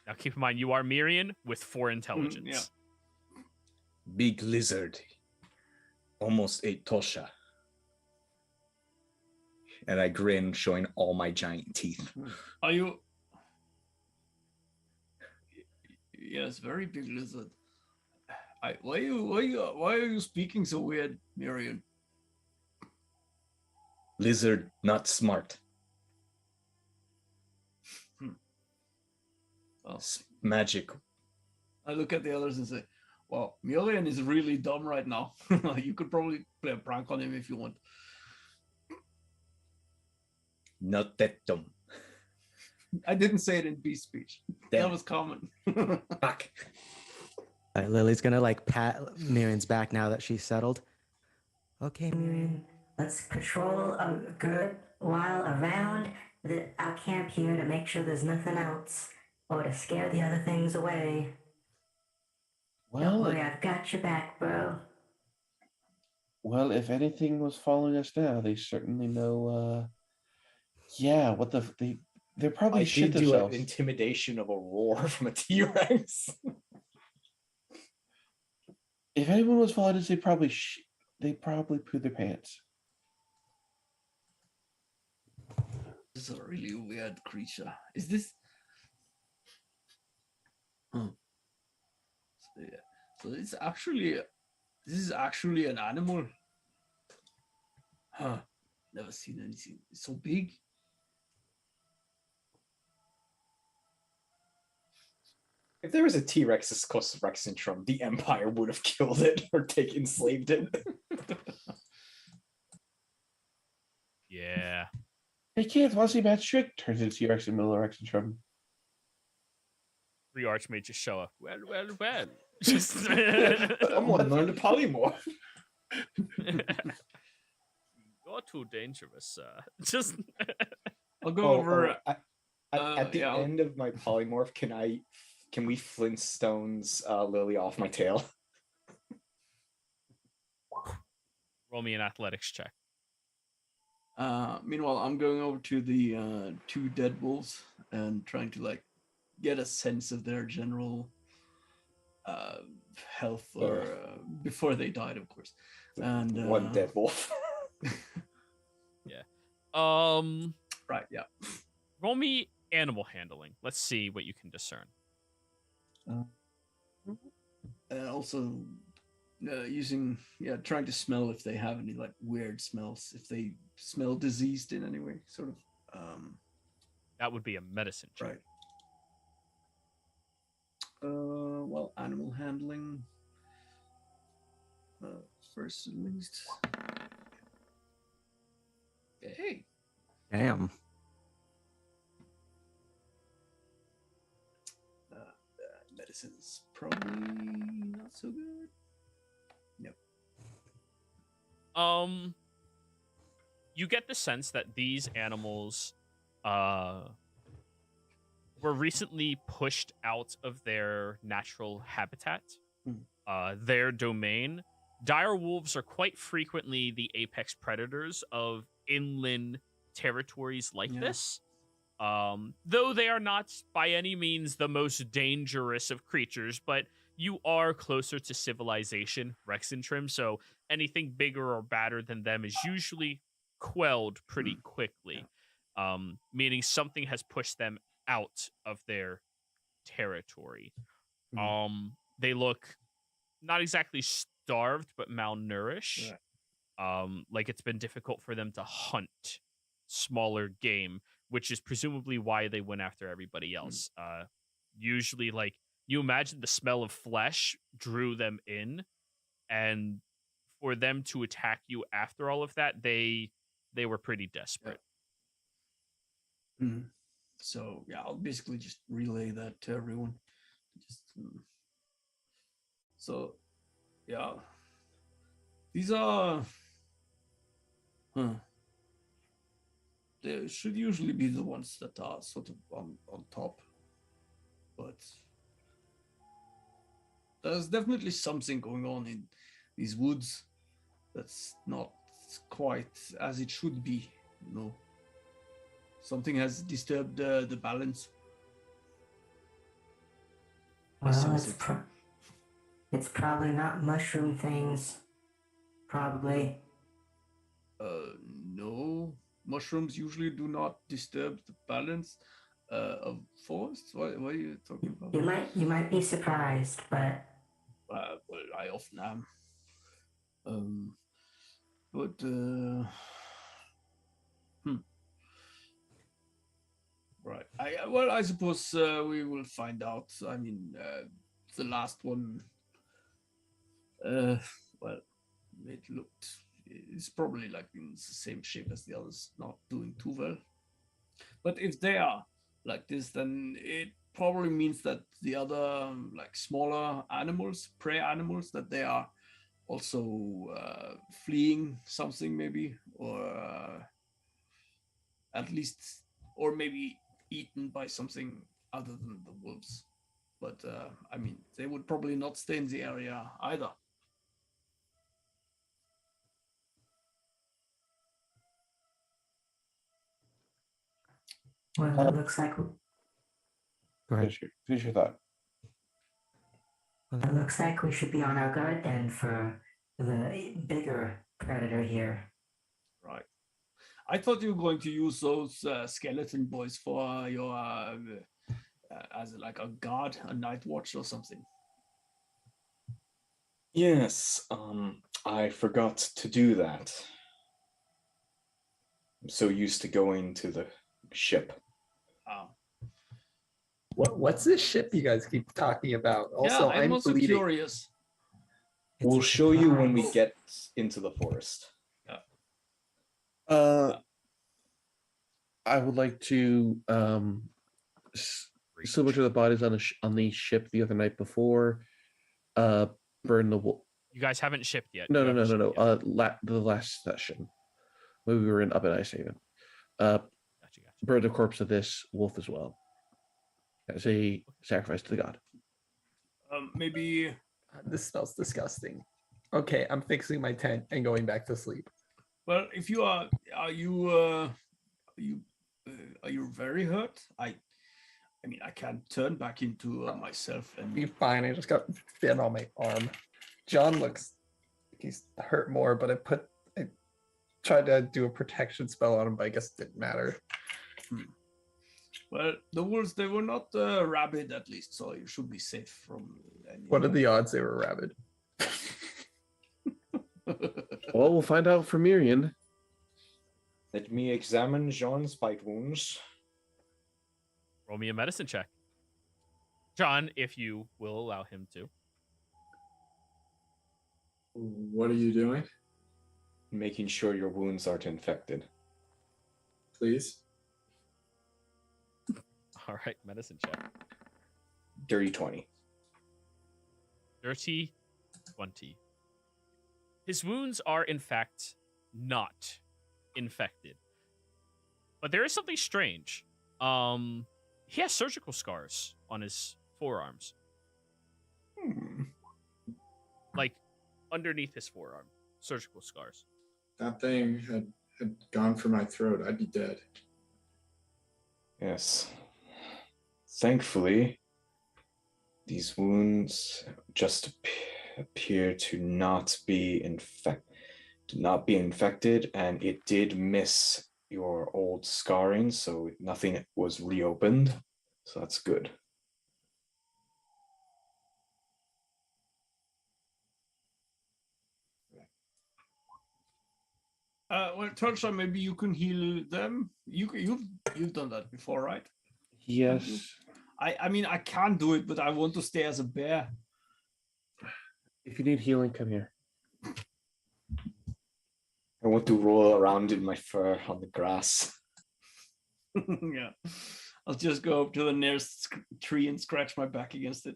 Now keep in mind, you are Miriam with 4 intelligence. Yeah. Big lizard. Almost ate Tosha. And I grin, showing all my giant teeth. Are you? Yes, very big lizard. Why are you speaking so weird, Miriam? Lizard, not smart. Well, Magic. I look at the others and say, "Well, Miriam is really dumb right now. You could probably play a prank on him if you want." Not that dumb. I didn't say it in beast speech. Damn. That was common. Fuck. Lily's gonna like pat Miriam's back now that she's settled. Okay, Miriam, let's patrol a good while around our camp here to make sure there's nothing else, or to scare the other things away. Don't Well, worry, I've got your back, bro. well, if anything was following us now, they certainly know. Yeah, what they're probably I shit did do an themselves. intimidation of a roar from a T-Rex. If anyone was following us, they probably pooed their pants. This is a really weird creature. Is this? So, yeah. So this is actually an animal. Huh. Never seen anything so big. If there was a T-Rex this close to Rex Syndrome, the Empire would have killed it or enslaved it. Yeah. Hey kids, want to see Matt Strick? Turns into T-Rex in the middle of Rex and Trouble. 3 archmages show up. Well. Just I'm going to learn to polymorph. You're too dangerous, just I'll go over. At the yeah, I'll- end of my polymorph, can I can we Flintstones Lily off my tail? Roll me an athletics check. Meanwhile, I'm going over to the two dead wolves and trying to like get a sense of their general health or before they died, of course. And One dead wolf. Right. Yeah. Roll me animal handling. Let's see what you can discern. Also, using trying to smell if they have any like weird smells, if they smell diseased in any way, sort of. That would be a medicine check. Right. Well, animal handling. First at least. Hey. Damn. Medicine's probably not so good. Nope. You get the sense that these animals were recently pushed out of their natural habitat, their domain. Dire wolves are quite frequently the apex predators of inland territories like this. Though they are not by any means the most dangerous of creatures, but you are closer to civilization, Rexentrim, so anything bigger or badder than them is usually quelled pretty quickly, meaning something has pushed them out of their territory. They look not exactly starved, but malnourished. Like it's been difficult for them to hunt smaller game, which is presumably why they went after everybody else. Usually, like, you imagine the smell of flesh drew them in, and for them to attack you after all of that, they were pretty desperate. So yeah, I'll basically just relay that to everyone. So yeah, these are they should usually be the ones that are sort of on top, but there's definitely something going on in these woods that's not quite as it should be, you know. Something has disturbed the balance. Well, it's probably not mushroom things. Probably. No. Mushrooms usually do not disturb the balance of forests. What are you talking about? You might be surprised, but well, I often am. Right. I suppose we will find out. I mean, the last one. Well, it looked. It's probably like in the same shape as the others, not doing too well. But if they are like this, then it probably means that the other like smaller animals, prey animals, that they are also fleeing something maybe, or at least, or maybe eaten by something other than the wolves. But I mean, they would probably not stay in the area either. well, it looks like Go ahead. Finish your thought. it looks like we should be on our guard then for the bigger predator here. Right. I thought you were going to use those skeleton boys for your as like a guard, a night watch or something. Yes, I forgot to do that. I'm so used to going to the ship. What's this ship you guys keep talking about? Also, yeah, I'm also bleeding. curious. We'll show you when we get into the forest. I would like to similar to the bodies on the ship the other night before, burn the wolf. You guys haven't shipped yet. No. The last session when we were up at Ice Haven. Gotcha. Burn the corpse of this wolf as well, as a sacrifice to the god. Maybe. This smells disgusting. Okay, I'm fixing my tent and going back to sleep. Well, if you are you very hurt? I mean, I can't turn back into myself and Be fine. I just got bit on my arm. John looks he's hurt more, but I tried to do a protection spell on him, but I guess it didn't matter. Well, the wolves, they were not rabid at least, so you should be safe from any. What are the odds they were rabid? Well, we'll find out from Miriam. Let me examine Jean's bite wounds. Roll me a medicine check. John, if you will allow him to. What are you doing? Making sure your wounds aren't infected. Please. All right, medicine check. Dirty 20. Dirty 20. His wounds are, in fact, not infected. But there is something strange. He has surgical scars on his forearms. Like, underneath his forearm. Surgical scars. That thing had gone for my throat. I'd be dead. Yes. Thankfully, these wounds just appear to not be infected, and it did miss your old scarring, so nothing was reopened. So that's good. Well, Tulsa, maybe you can heal them. You've done that before, right? Yes. I mean, I can't do it, but I want to stay as a bear. If you need healing, come here. I want to roll around in my fur on the grass. Yeah, I'll just go up to the nearest tree and scratch my back against it.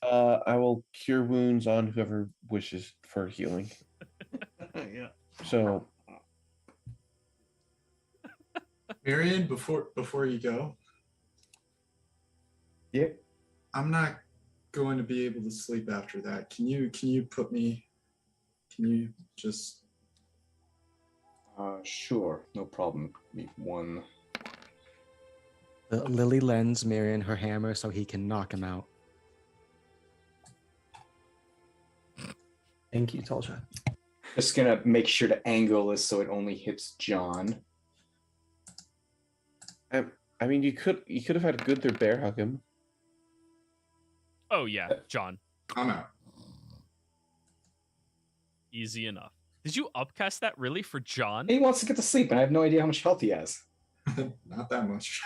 I will cure wounds on whoever wishes for healing. Yeah. So, Marion, before you go. Yeah. I'm not going to be able to sleep after that. Can you just Sure, no problem. Me one. Lily lends Miriam her hammer so he can knock him out. Thank you, Talja. Just gonna make sure to angle this so it only hits John. I mean, you could have had Gunther bear hug him. Oh, yeah, John. I'm out. Easy enough. Did you upcast that really for John? He wants to get to sleep, and I have no idea how much health he has. Not that much.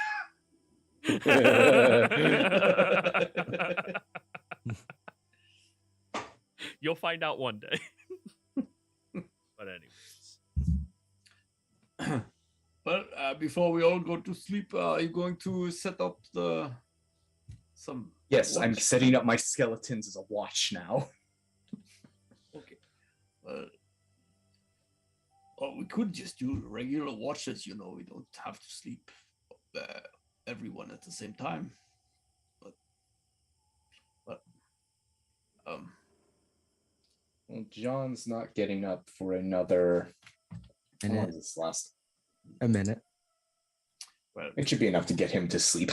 You'll find out one day. But anyways. Well, before we all go to sleep, are you going to set up some? Yes, I'm watch? setting up my skeletons as a watch now. Okay. Well, we could just do regular watches. You know, we don't have to sleep everyone at the same time. But Well, John's not getting up for another. How long Minute. does this last? A minute. well, It should be enough to get him to sleep.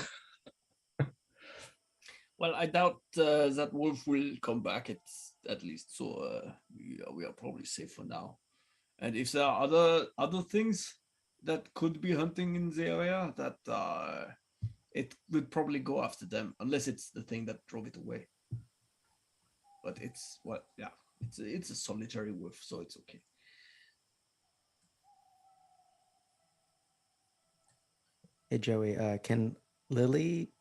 well, I doubt that wolf will come back at least. So we are probably safe for now. And if there are other things that could be hunting in the area, that it would probably go after them, unless it's the thing that drove it away. But it's it's a solitary wolf, so it's okay. Hey Joey, can Lily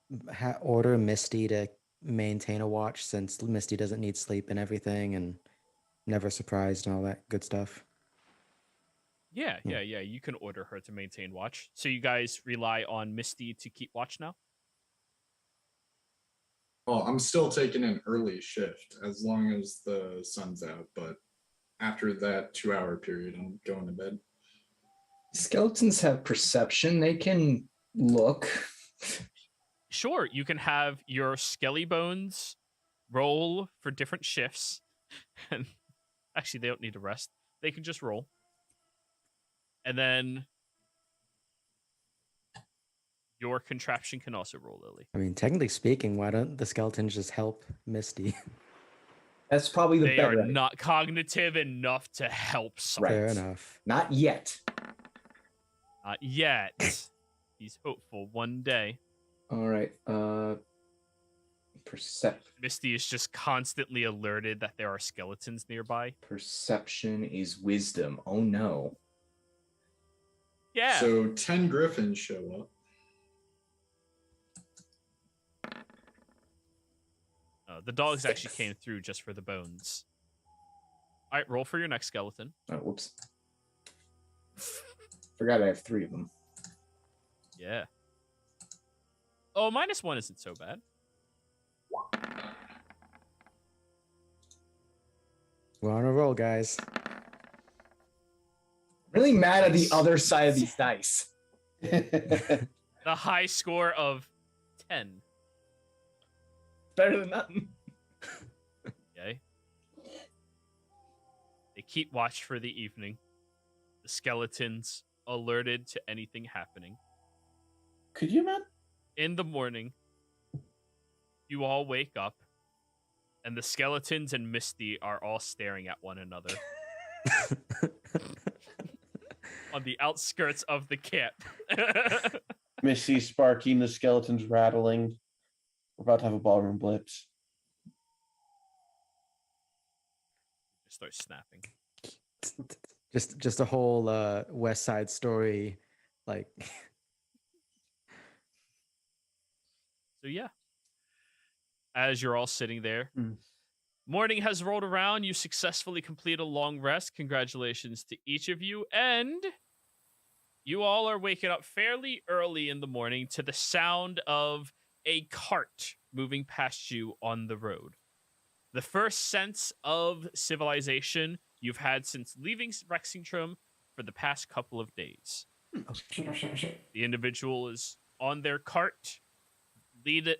order Misty to maintain a watch since Misty doesn't need sleep and everything and never surprised and all that good stuff? Yeah. You can order her to maintain watch. So you guys rely on Misty to keep watch now? Well, I'm still taking an early shift as long as the sun's out, but after that 2-hour period, I'm going to bed. Skeletons have perception. They can look. Sure, you can have your skelly bones roll for different shifts. And actually, they don't need to rest. They can just roll. And then your contraption can also roll, Lily. I mean, technically speaking, why don't the skeletons just help Misty? That's probably the They better. are not cognitive enough to help someone. Right. Fair enough. Not yet. Not yet. He's hopeful one day. All right. Misty is just constantly alerted that there are skeletons nearby. Perception is wisdom. Oh no. Yeah. So 10 griffins show up. The dogs actually came through just for the bones. All right, roll for your next skeleton. Oh, whoops. Forgot I have 3 of them. Yeah. Oh, -1 isn't so bad. We're on a roll, guys. Really mad at the other side of these dice. The high score of 10. Better than nothing. Okay. They keep watch for the evening. The skeletons alerted to anything happening. Could you imagine? In the morning, you all wake up, and the skeletons and Misty are all staring at one another on the outskirts of the camp. Misty sparking, the skeletons rattling. We're about to have a ballroom blitz. Start snapping. Just a whole West Side Story, like. So yeah, as you're all sitting there, morning has rolled around. You successfully complete a long rest. Congratulations to each of you. And you all are waking up fairly early in the morning to the sound of a cart moving past you on the road. The first sense of civilization you've had since leaving Rexingtrum for the past couple of days. Oh, shit. The individual is on their cart,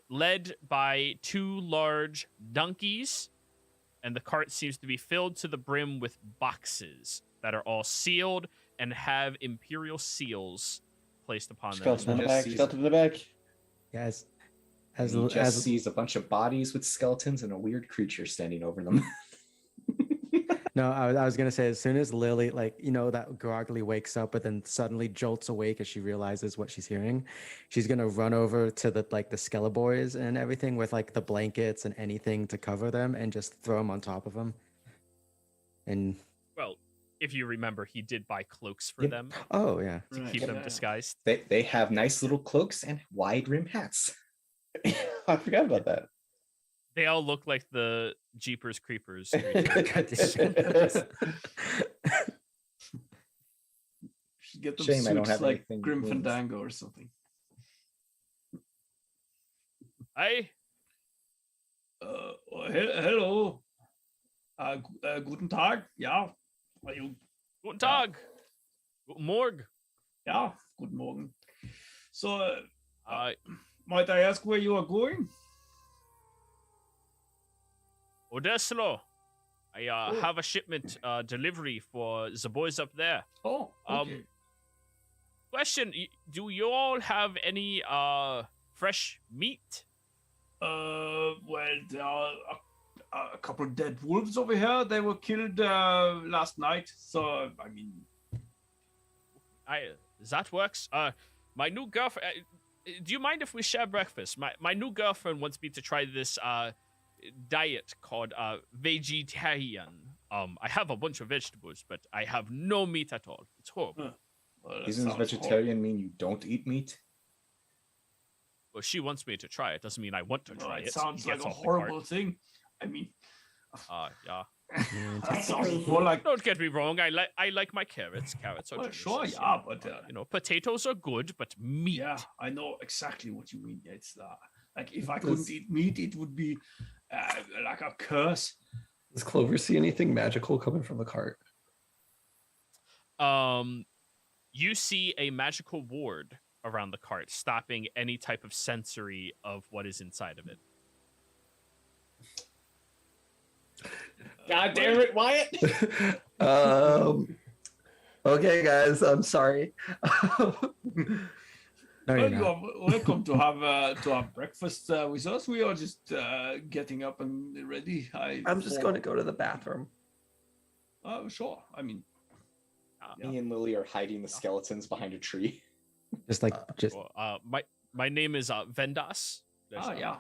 led by 2 large donkeys, and the cart seems to be filled to the brim with boxes that are all sealed and have imperial seals placed upon them. Skeleton in the Just back. sees- Skeleton in the back. Yes. He just sees a bunch of bodies with skeletons and a weird creature standing over them. No, I was gonna say, as soon as Lily, like, that groggily wakes up, but then suddenly jolts awake as she realizes what she's hearing, she's gonna run over to the Skelleboys and everything with like the blankets and anything to cover them, and just throw them on top of them. And Well, if you remember, he did buy cloaks for Yep. them oh yeah, to keep them disguised. They have nice little cloaks and wide rim hats. I forgot about that. They all look like the Jeepers Creepers. Should get them Shame I don't suits have like anything Grim with wings. Fandango or something. Hi. Hello. Guten Tag. Ja. Are you? Guten Tag. Guten Morgen. Ja. Guten Morgen. So, Might I ask where you are going? Odeslo. I have a shipment delivery for the boys up there. Oh, okay. Question: do you all have any fresh meat? Well, there are a couple of dead wolves over here. They were killed last night. So, I mean, That works. My new girlfriend. Do you mind if we share breakfast? My new girlfriend wants me to try this diet called vegetarian. I have a bunch of vegetables, but I have no meat at all. It's horrible. well, that Doesn't sounds vegetarian mean you don't eat meat? Well, she wants me to try it. Doesn't mean I want to horrible. try It it. sounds He like gets a off the cart. horrible thing. I mean, Yeah. that sounds more like. Don't get me wrong. I like my carrots. Carrots are Well, delicious. sure, yeah, but potatoes are good, but meat. yeah, I know exactly what you mean. It's like if I couldn't eat meat, it would be like a curse. Does Clover see anything magical coming from the cart? you see a magical ward around the cart, stopping any type of sensory of what is inside of it. God damn it, Wyatt! Okay, guys, I'm sorry. No, Well, you're you not. are welcome to have breakfast with us. We are just getting up and ready. I'm just going to go to the bathroom. Sure. I mean, Me and Lily are hiding the skeletons behind a tree. Just like just Well, my name is Vendas. There's, yeah.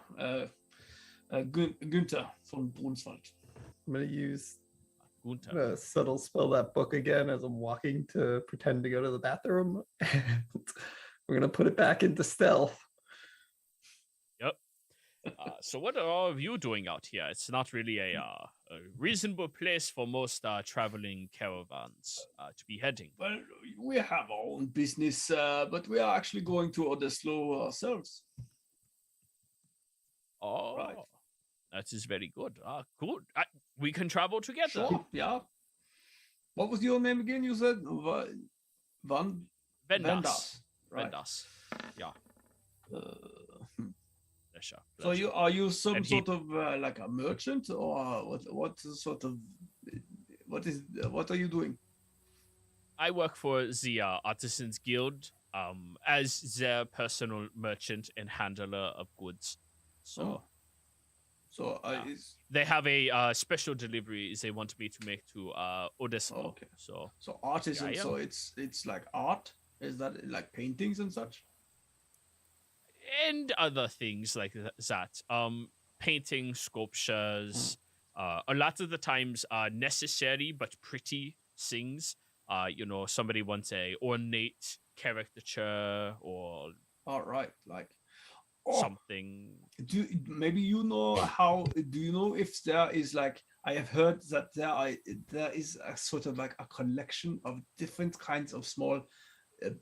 Günther von Brunswald. I'm going to use Gunther. a subtle spell that book again as I'm walking to pretend to go to the bathroom. And we're going to put it back into stealth. So what are all of you doing out here? It's not really a reasonable place for most traveling caravans to be heading. Well, we have our own business, but we are actually going to Odeslo ourselves. Oh, Right. that is very good. Cool. We can travel together. Sure. Yeah. What was your name again? You said Van Vendas. Right. Vendas. Yeah. Pleasure. So are you some And sort of like a merchant, or what sort of what are you doing? I work for the Artisans Guild as their personal merchant and handler of goods. So they have a special delivery they want me to make to Odeslo. Okay. So Artisan. Yeah, So it's like art. Is that like paintings and such? and other things like that. Painting, sculptures, a lot of the times necessary but pretty things. Somebody wants a ornate caricature or All right, like something. Maybe you know how? Do you know if there is like I have heard that there is a sort of like a collection of different kinds of small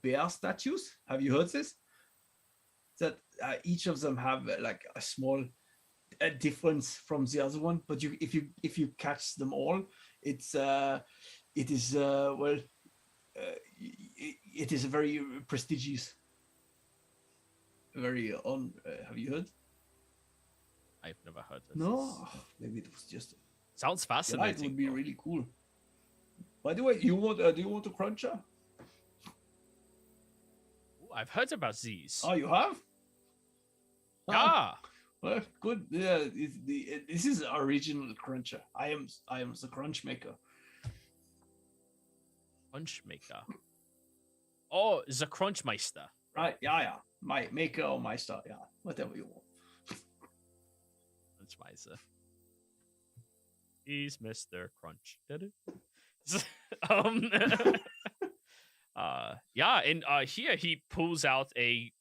bear statues. Have you heard this? That each of them have like a small difference from the other one, but if you catch them all, it is it is very prestigious. Very on. Have you heard? I've never heard of No, this. maybe it was just. Sounds Yeah, fascinating. it would be though. really cool. By the way, do you want a cruncher? Ooh, I've heard about these. Oh, you have? Ah, Well, good. Yeah, this is original cruncher. I am the crunch maker. Crunch maker. Oh, the Crunchmeister. Right? Yeah. My maker or meister. Yeah, whatever you want. Crunchmeister. He's Mr. Crunch. um, yeah, and here he pulls out a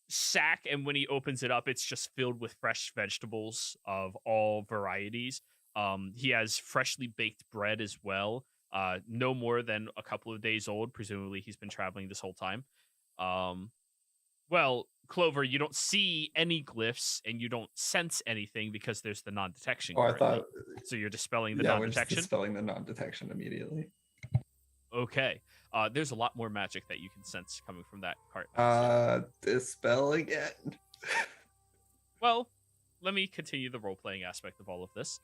sack, and when he opens it up, it's just filled with fresh vegetables of all varieties. He has freshly baked bread as well. No more than a couple of days old. Presumably, he's been traveling this whole time. Well, Clover, you don't see any glyphs and you don't sense anything because there's the non-detection. Oh, I currently. thought. So you're dispelling the Yeah, we're just non-detection. dispelling the non-detection immediately. Okay. There's a lot more magic that you can sense coming from that cart. Dispel again. Well, let me continue the role-playing aspect of all of this.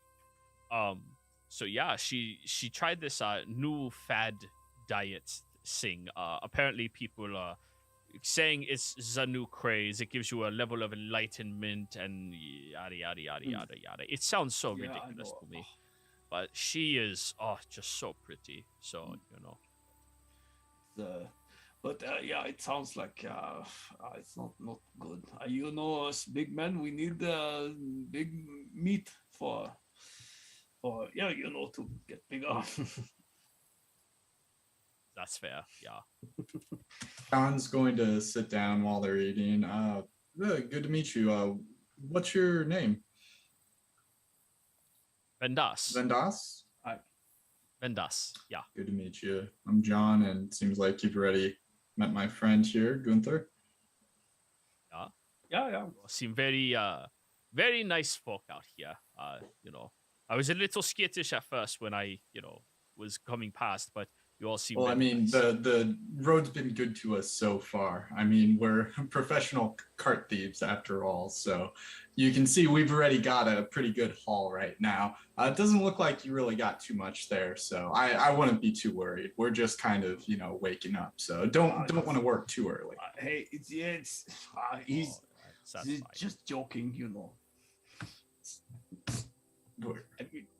So yeah, she tried this new fad diet thing. Apparently people are saying it's the new craze. It gives you a level of enlightenment and yada yada yada yada yada. It sounds so Yeah, I ridiculous know. to me. But she is just so pretty. So, But yeah, it sounds like it's not good. Us big men, we need big meat for to get bigger. That's fair. Yeah. John's going to sit down while they're eating. Good to meet you. What's your name? Vendas. Vendas? Vendas. Yeah. Good to meet you. I'm John, and it seems like you've already met my friend here, Gunther. Yeah. Seem very very nice folk out here. I was a little skittish at first when I, was coming past, but You all seem. Well, I mean, nice. the road's been good to us so far. I mean, we're professional cart thieves after all, so you can see we've already got a pretty good haul right now. It doesn't look like you really got too much there, so I wouldn't be too worried. We're just kind of, waking up, so don't want to work too early. Hey, he's just joking,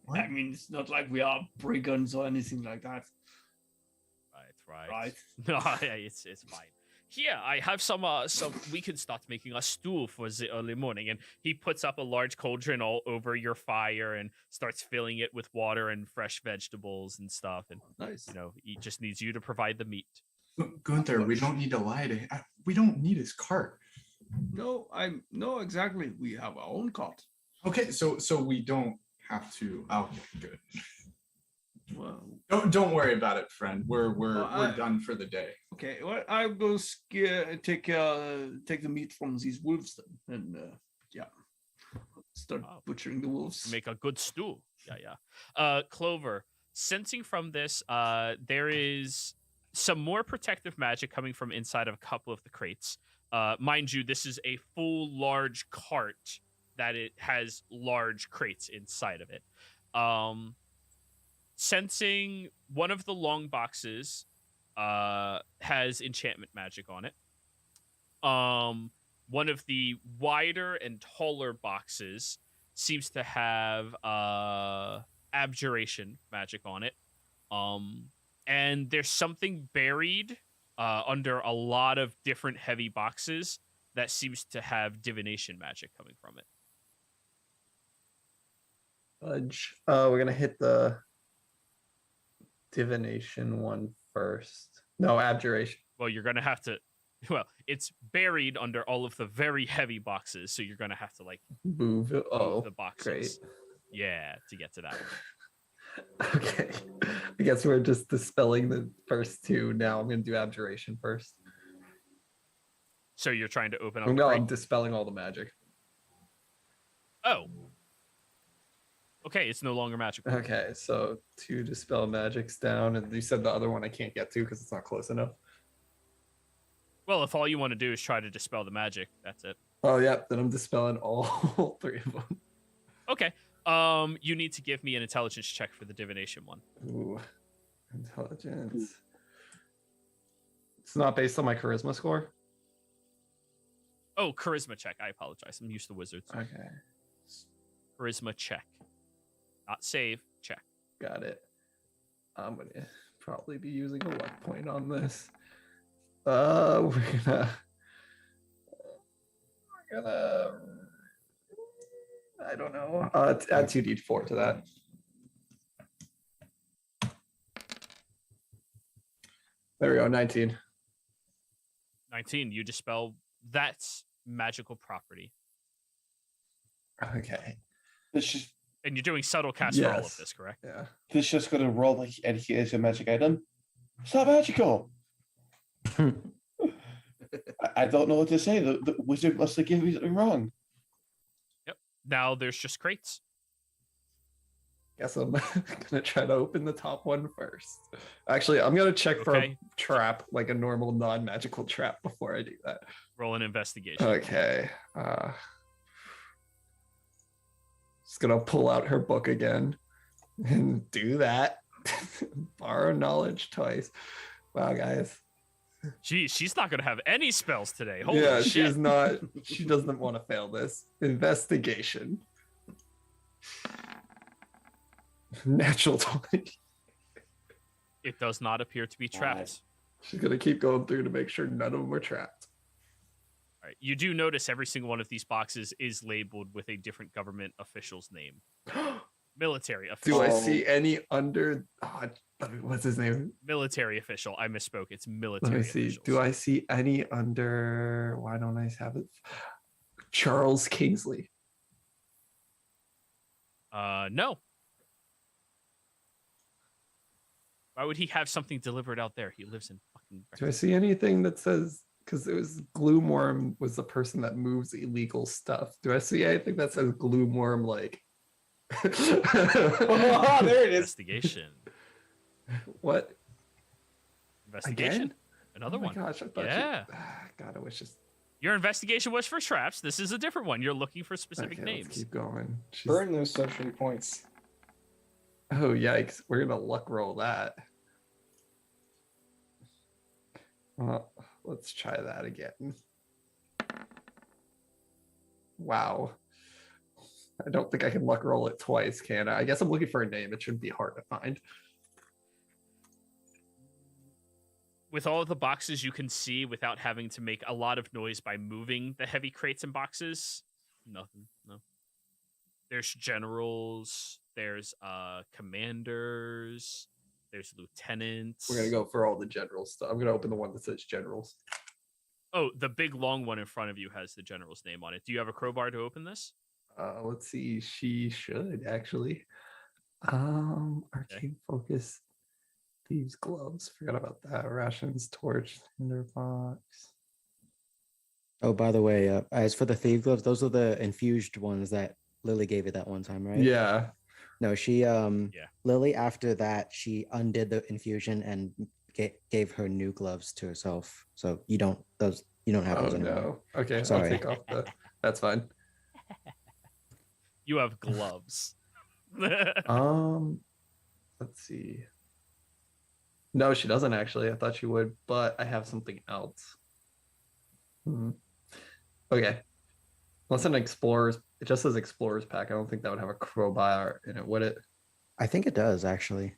I mean, it's not like we are brigands or anything like that. Right. No, it's fine. Here, I have some. We can start making a stew for the early morning. And he puts up a large cauldron all over your fire and starts filling it with water and fresh vegetables and stuff. And Nice. He just needs you to provide the meat. Gunther, we don't need to lie to him. We don't need his cart. No, exactly. We have our own cart. Okay, so we don't have to. Okay, good. Well, Don't worry about it, friend. We're done for the day. okay. Well, I'll go take the meat from these wolves then, and start butchering the wolves. Make a good stew. Yeah. Clover, sensing from this, there is some more protective magic coming from inside of a couple of the crates. Mind you, this is a full large cart that it has large crates inside of it. Sensing one of the long boxes has enchantment magic on it. One of the wider and taller boxes seems to have abjuration magic on it. And there's something buried under a lot of different heavy boxes that seems to have divination magic coming from it. Fudge. We're gonna hit the divination one first. No, abjuration. Well, you're gonna have to. Well, it's buried under all of the very heavy boxes, so you're gonna have to move the boxes. Great. Yeah, to get to that one. Okay. I guess we're just dispelling the first two. Now I'm gonna do abjuration first. So you're trying to open up. No, I'm dispelling all the magic. Oh. Okay, it's no longer magical. Okay, so 2 dispel magics down, and you said the other one I can't get to because it's not close enough. Well, if all you want to do is try to dispel the magic, that's it. Oh, yeah, then I'm dispelling all 3 of them. Okay. You need to give me an intelligence check for the divination one. Ooh, intelligence. It's not based on my charisma score? Oh, charisma check. I apologize. I'm used to wizards. Okay. Charisma check. Not save, check. Got it. I'm going to probably be using a luck point on this. We're gonna I don't know. Add 2d4 to that. There we go, 19. 19, you dispel that magical property. Okay. And you're doing subtle cast for all of this, correct? Yeah. This is just gonna roll like and here's a magic item. It's not magical. I don't know what to say. The wizard must have given me something wrong. Yep. Now there's just crates. Guess I'm gonna try to open the top one first. Actually, I'm gonna check for a trap, like a normal non-magical trap, before I do that. Roll an investigation. Okay. Just gonna pull out her book again and do that. Borrow knowledge twice. Wow, guys. Geez, she's not gonna have any spells today. Holy yeah, shit. she's not. She doesn't want to fail this. Investigation. Natural 20. It does not appear to be trapped. She's gonna keep going through to make sure none of them are trapped. All right. You do notice every single one of these boxes is labeled with a different government official's name. Military official. Do I see any under? What's his name? Military official. I misspoke. It's military. Let me see. Officials. Do I see any under? Why don't I have it? Charles Kingsley. No. Why would he have something delivered out there? He lives in fucking. Do I see anything that says? Because it was Gloomworm was the person that moves illegal stuff. Do I see anything that says Gloomworm like? Oh, there it is. Investigation. What? Investigation. Again? Another Oh my one. gosh, I thought Yeah. God, I wish just. Your investigation was for traps. This is a different one. You're looking for specific Okay, names. let's keep going. She's... Burn those social points. Oh yikes! We're gonna luck roll that. Well, let's try that again. Wow. I don't think I can luck roll it twice, can I? I guess I'm looking for a name. It shouldn't be hard to find. With all of the boxes you can see without having to make a lot of noise by moving the heavy crates and boxes, nothing. No. There's generals. There's commanders. There's lieutenants. We're gonna go for all the general stuff. I'm gonna open the one that says generals. Oh, the big long one in front of you has the general's name on it. Do you have a crowbar to open this? Let's see. She should actually. Arcane focus. Thieves gloves. Forgot about that. Rations, torch, tinderbox. Oh, by the way, as for the thief gloves, those are the infused ones that Lily gave you that one time, right? Yeah. No, she Lily after that she undid the infusion and gave her new gloves to herself. So you don't have those anymore. No. Okay, Sorry. I'll take off the. That's fine. You have gloves. Let's see. No, she doesn't actually. I thought she would, but I have something else. Okay. Unless an explorer's, it just says explorer's pack. I don't think that would have a crowbar in it, would it? I think it does actually.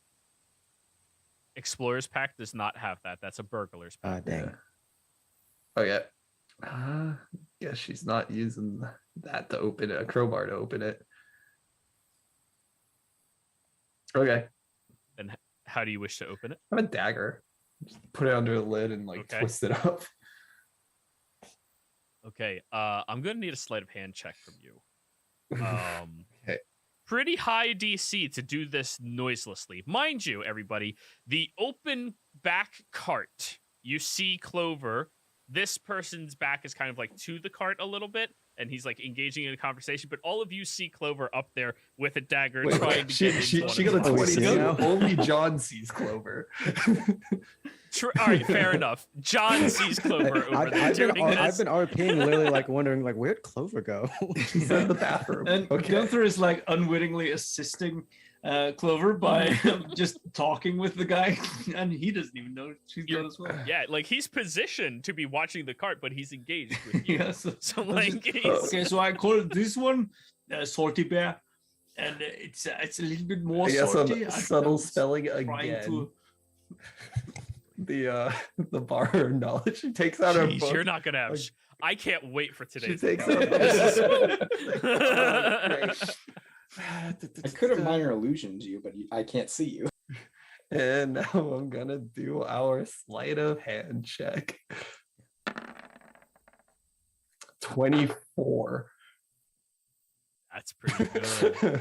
Explorer's pack does not have that. That's a burglar's pack. Dang. Okay. Guess she's not using that to open it, a crowbar to open it. Okay. Then how do you wish to open it? I have a dagger. Just put it under the lid and twist it up. Okay. I'm gonna need a sleight of hand check from you. Okay. Pretty high DC to do this noiselessly. Mind you, everybody, the open back cart, you see Clover. This person's back is kind of like to the cart a little bit, and he's like engaging in a conversation, but all of you see Clover up there with a dagger trying to get into she got a 22. Only John sees Clover. All right, fair enough. John sees Clover over there. I've been RPing Lily, like wondering, like, where'd Clover go? She's in the bathroom. And Gunther is like unwittingly assisting Clover by just talking with the guy, and he doesn't even know she's done as well. Yeah, like he's positioned to be watching the cart, but he's engaged with you. Yeah, so like, okay, so I call this one Salty Bear, and it's a little bit more salty. Subtle spelling again. The bar of knowledge. She takes out her book. You're not gonna have. I can't wait for today. She takes out. I could have minor illusioned you, but I can't see you. And now I'm gonna do our sleight of hand check. 24. That's pretty good.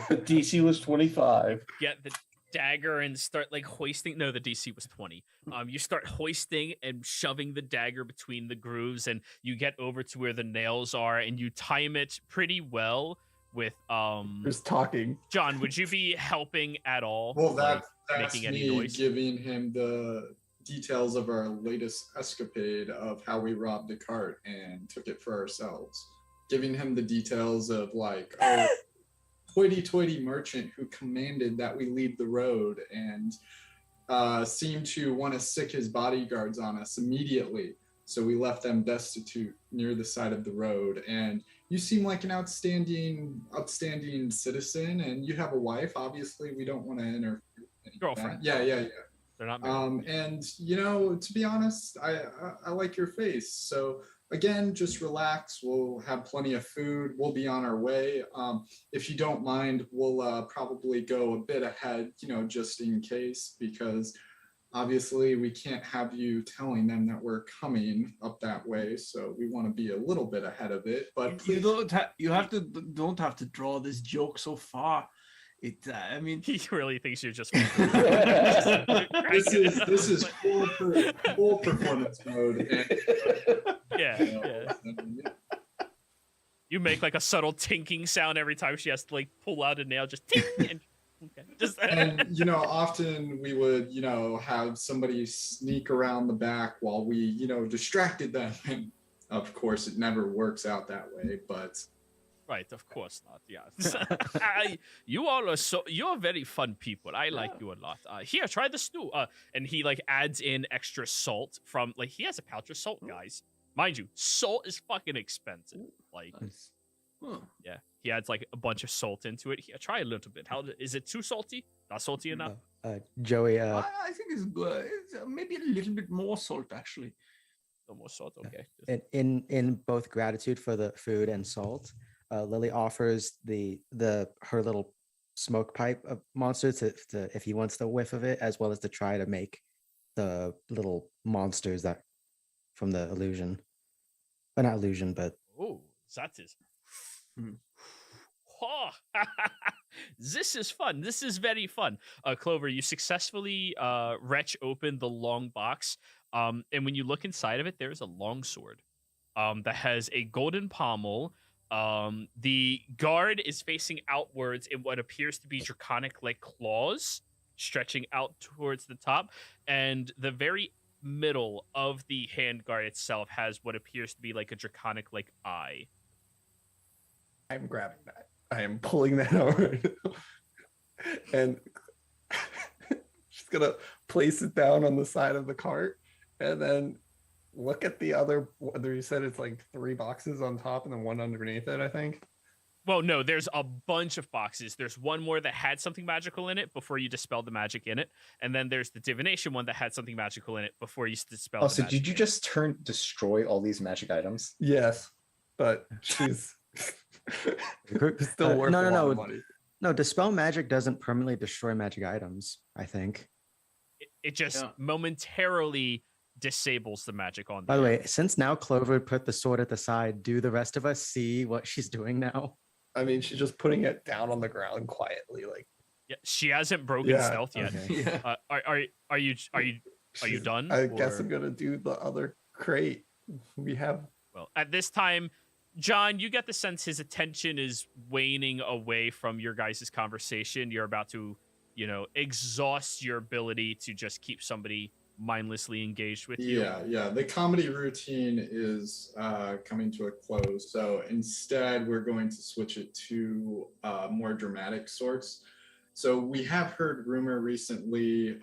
The DC was 25. Get the dagger and start like hoisting. No, the DC was 20. You start hoisting and shoving the dagger between the grooves, and you get over to where the nails are, and you time it pretty well. With just talking. John, would you be helping at all? Well, that's making any me noise? giving him the details of our latest escapade of how we robbed the cart and took it for ourselves. Giving him the details of like a hoity-toity merchant who commanded that we leave the road and seemed to want to sick his bodyguards on us immediately. So we left them destitute near the side of the road. And you seem like an outstanding citizen, and you have a wife. Obviously, we don't want to interfere. Girlfriend. Yeah. They're not married. And to be honest, I like your face. So again, just relax. We'll have plenty of food. We'll be on our way. If you don't mind, we'll probably go a bit ahead, just in case, because obviously we can't have you telling them that we're coming up that way. So we want to be a little bit ahead of it. But you don't have to draw this joke so far. He really thinks you're just. this is full performance mode. And, yeah. You make like a subtle tinking sound every time she has to like pull out a nail, just ting. And, okay. Just And often we would have somebody sneak around the back while we distracted them, and of course it never works out that way, but right, of course not. Yeah, you all are you're very fun people. I like you a lot. Here, try the stew. And he like adds in extra salt from like he has a pouch of salt, guys. Mind you, salt is fucking expensive. Like, yeah, he adds like a bunch of salt into it. Here, try a little bit. How is it too salty? Not salty enough? Joey, I think it's good. It's, maybe a little bit more salt, actually. No more salt. Okay. in both gratitude for the food and salt, Lily offers her little smoke pipe of monster to if he wants the whiff of it, as well as to try to make the little monsters that from the illusion. But not illusion, but Oh, that is. Oh, this is fun. This is very fun. Clover, you successfully retch open the long box. And when you look inside of it, there's a long sword that has a golden pommel. The guard is facing outwards in what appears to be draconic-like claws stretching out towards the top. And the very middle of the handguard itself has what appears to be like a draconic-like eye. I'm grabbing that. I am pulling that over. And she's gonna place it down on the side of the cart and then look at the other, whether you said it's like 3 boxes on top and then one underneath it, I think. Well, no, there's a bunch of boxes. There's one more that had something magical in it before you dispelled the magic in it. And then there's the divination one that had something magical in it before you dispelled the so magic. did you just destroy all these magic items? Yes, but she's still worth a lot of money. No, dispel magic doesn't permanently destroy magic items, I think. It just momentarily disables the magic on. By the way, since now Clover put the sword at the side, do the rest of us see what she's doing now? I mean, she's just putting it down on the ground quietly, like. Yeah, she hasn't broken stealth yet. Okay. Are you done? I guess I'm gonna do the other crate. We have. Well, at this time, John, you get the sense his attention is waning away from your guys' conversation. You're about to, exhaust your ability to just keep somebody mindlessly engaged with you. Yeah. The comedy routine is coming to a close. So instead, we're going to switch it to more dramatic sorts. So we have heard rumor recently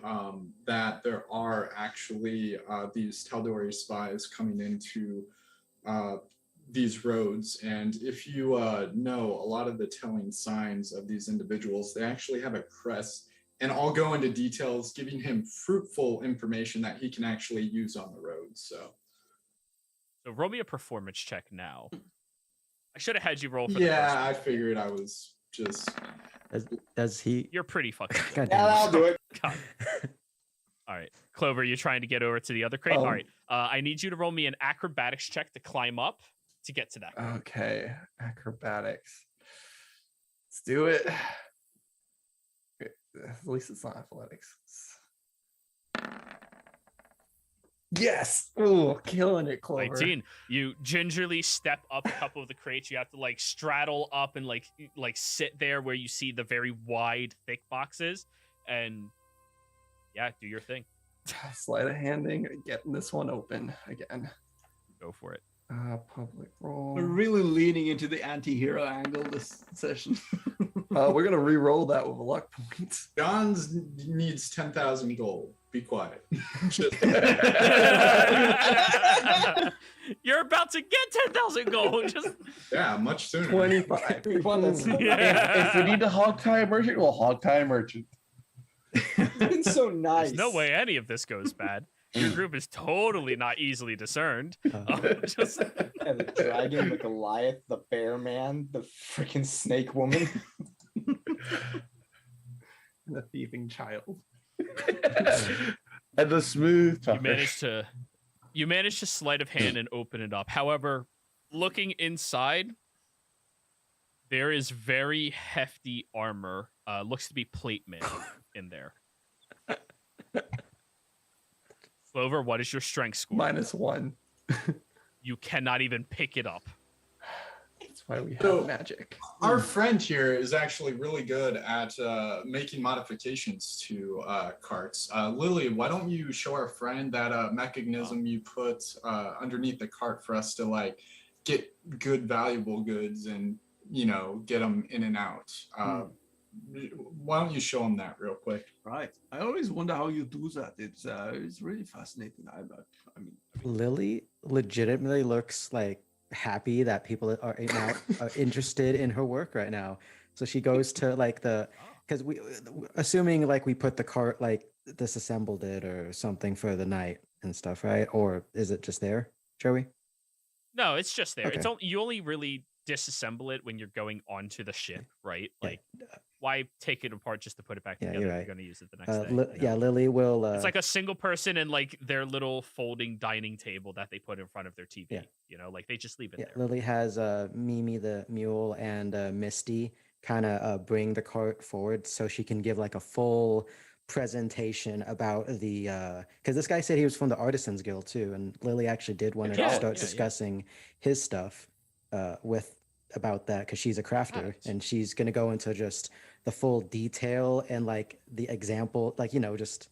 that there are actually these Tal'Dorei spies coming into these roads. And if you know a lot of the telling signs of these individuals, they actually have a crest. And I'll go into details, giving him fruitful information that he can actually use on the road. So roll me a performance check now. I should have had you roll for Yeah, I figured I was just... Does he? You're pretty fucking God good. damn it. I'll do it. God. All right. Clover, you're trying to get over to the other crate? All right. I need you to roll me an acrobatics check to climb up to get to that. Okay, acrobatics. Let's do it. At least it's not athletics. Yes. Oh, killing it, Clover. 19. You gingerly step up a couple of the crates. You have to like straddle up and like sit there where you see the very wide, thick boxes, and yeah, do your thing. Sleight of handing, getting this one open again. Go for it. Public roll. We're really leaning into the anti-hero angle this session. We're gonna re-roll that with a luck point. John's needs 10,000 gold. Be quiet. You're about to get 10,000 gold. Just Yeah, much sooner. 25. If we need to hog tie a merchant, we'll hog tie a merchant. It's been so nice. There's no way any of this goes bad. Your group is totally not easily discerned. Just Yeah, the dragon, the Goliath, the bear man, the freaking snake woman. The thieving child. And the smooth talker. you managed to sleight of hand and open it up. However, looking inside, there is very hefty armor. Looks to be plate mail in there. Clover, what is your strength score? -1. You cannot even pick it up. It's why we have So- magic. Our friend here is actually really good at making modifications to carts. Lily, why don't you show our friend that mechanism you put underneath the cart for us to like get good valuable goods and get them in and out. Why don't you show him that real quick? Right. I always wonder how you do that. It's really fascinating. I mean, Lily legitimately looks like happy that people are now interested in her work right now. So she goes to like because we assuming like we put the cart like disassembled it or something for the night and stuff, right? Or is it just there, Joey? No, it's just there. Okay. You only really disassemble it when you're going onto the ship, right? Yeah. Like, why take it apart just to put it back Yeah, together? you're If right. you're going to use it the next day. Yeah, Lily will. It's like a single person and like their little folding dining table that they put in front of their TV. Yeah. Like they just leave it yeah, there. Lily has Mimi the mule and Misty kind of bring the cart forward so she can give like a full presentation about the because this guy said he was from the Artisans Guild too, and Lily actually did want to start discussing his stuff about that because she's a crafter and she's gonna go into just the full detail and like the example, like just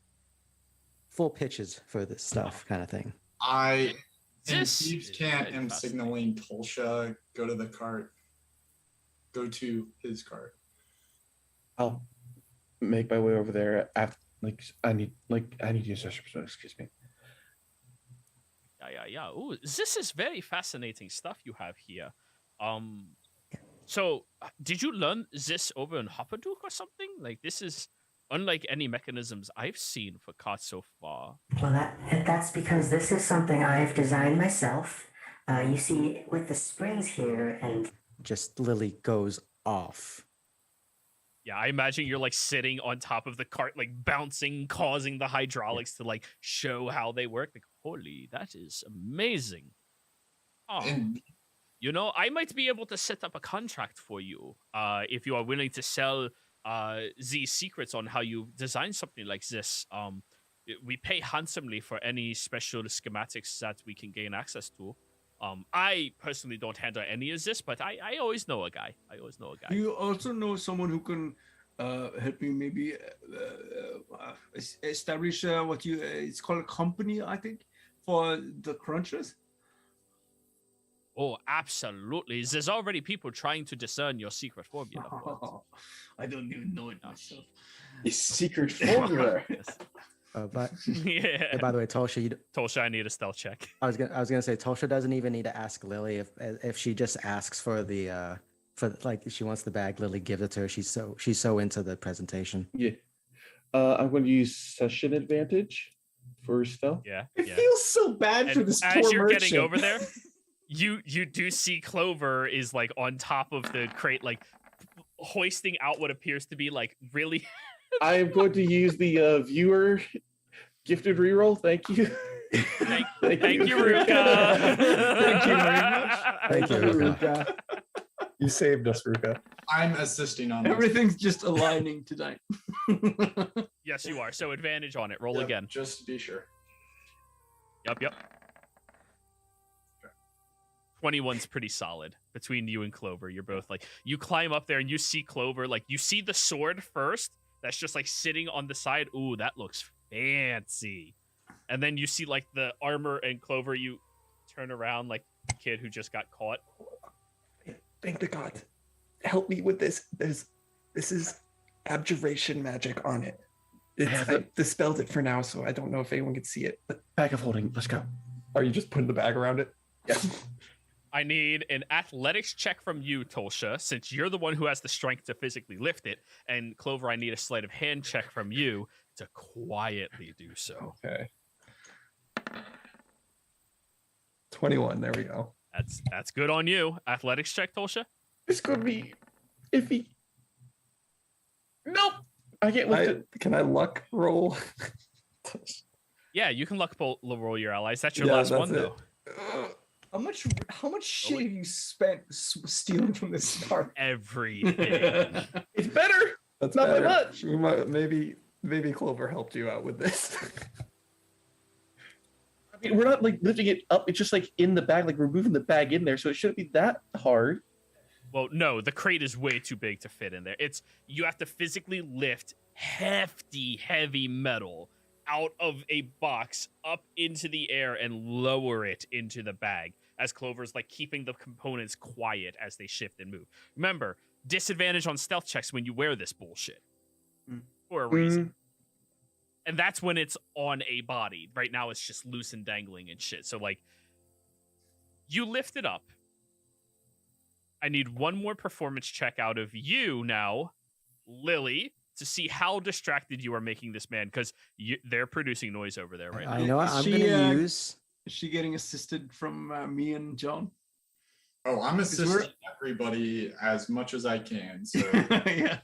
full pitches for this stuff kind of thing. I in This Thieves' is Cant very am fascinating. signaling Tolsha, go to the cart. Go to his cart. I'll make my way over there. After, I need to use restroom. Excuse me. Yeah. Ooh, this is very fascinating stuff you have here. So did you learn this over in Hoppadook or something? Like this is unlike any mechanisms I've seen for carts so far. Well, that's because this is something I've designed myself. You see, with the springs here, and Just Lily goes off. Yeah, I imagine you're like sitting on top of the cart, like bouncing, causing the hydraulics to like show how they work. Like, holy, that is amazing. Oh, And I might be able to set up a contract for you if you are willing to sell these secrets on how you design something like this. We pay handsomely for any special schematics that we can gain access to. I personally don't handle any of this, but I always know a guy. do you also know someone who can help me maybe establish what it's called a company, I think, for the crunchers? Oh, absolutely. There's already people trying to discern your secret formula. But... I don't even know it myself. A secret formula. Yes. But Yeah. hey, by the way, Tolsha, Tolsha, I need a stealth check. I was gonna say Tolsha doesn't even need to ask Lily if she just asks for the if she wants the bag, Lily gives it to her. She's so into the presentation. Yeah. I'm going to use session advantage for stealth. Yeah. It yeah. feels so bad for And this as poor you're merchant. getting over there, you do see Clover is like on top of the crate, like hoisting out what appears to be like really. I am going to use the viewer gifted reroll. Thank you. Thank you, Thank Ruka. you very much. Thank you, Ruka. You saved us, Ruka. I'm assisting on this. Everything's just aligning tonight. Yes, you are. So advantage on it. Roll Yep, again. just to be sure. Yep. 21's pretty solid between you and Clover. You're both like, you climb up there and you see Clover, like you see the sword first that's just like sitting on the side. Ooh, that looks fancy. And then you see like the armor and Clover, you turn around like the kid who just got caught. Thank the God. Help me with this. This is abjuration magic on it. I dispelled it for now, so I don't know if anyone can see it. But Bag of holding. Let's go. are you just putting the bag around it? Yes. I need an athletics check from you, Tolsha, since you're the one who has the strength to physically lift it. And Clover, I need a sleight of hand check from you to quietly do so. Okay. 21. There we go. That's good on you. Athletics check, Tolsha. It's going to be iffy. Nope. I can't lift it. Can I luck roll? Yeah, you can luck roll your allies. That's your Yeah, last that's one, it. though. How much shit have you spent stealing from this cart? Everything. It's better. That's Not by better. much. We maybe Clover helped you out with this. I we're not like lifting it up. It's just like in the bag, like we're moving the bag in there, so it shouldn't be that hard. Well, no, the crate is way too big to fit in there. You have to physically lift hefty, heavy metal out of a box up into the air and lower it into the bag as Clover's like keeping the components quiet as they shift and move. Remember, disadvantage on stealth checks when you wear this bullshit for a reason. And that's when it's on a body. Right now it's just loose and dangling and shit. So like you lift it up. I need one more performance check out of you now, Lily, to see how distracted you are making this man, because they're producing noise over there right now. I know what I'm going to use. Is she getting assisted from me and John? Oh, I'm assisting everybody as much as I can. So Yeah.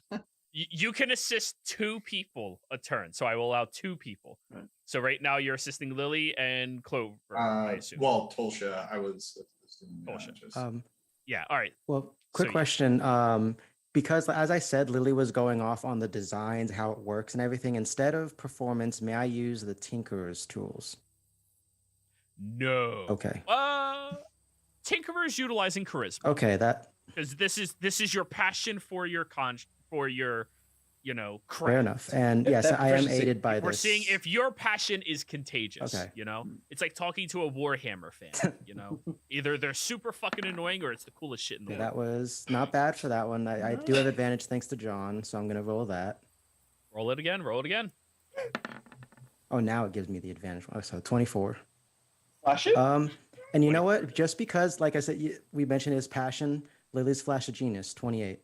You can assist 2 people a turn, so I will allow 2 people. Right. So right now you're assisting Lily and Clover, I assume. well, Tolsha, I was assisting. Tolsha. Yeah, all right. Well, quick So question. Because as I said, Lily was going off on the designs, how it works and everything. Instead of performance, may I use the Tinkerer's tools? No. Okay. Tinkerer is utilizing charisma. Okay, that Because this is your passion for your craft. fair enough. And yes, that I am proficiency- aided by We're this. seeing if your passion is contagious. Okay. It's like talking to a Warhammer fan. Either they're super fucking annoying or it's the coolest shit in the Okay, world. that was not bad for that one. I do have advantage thanks to John, so I'm gonna roll that. Roll it again. Roll it again. Oh, now it gives me the advantage. Oh, so 24. Flash it? And you know what? Just because, like I said, we mentioned his passion, Lily's Flash of Genius, 28.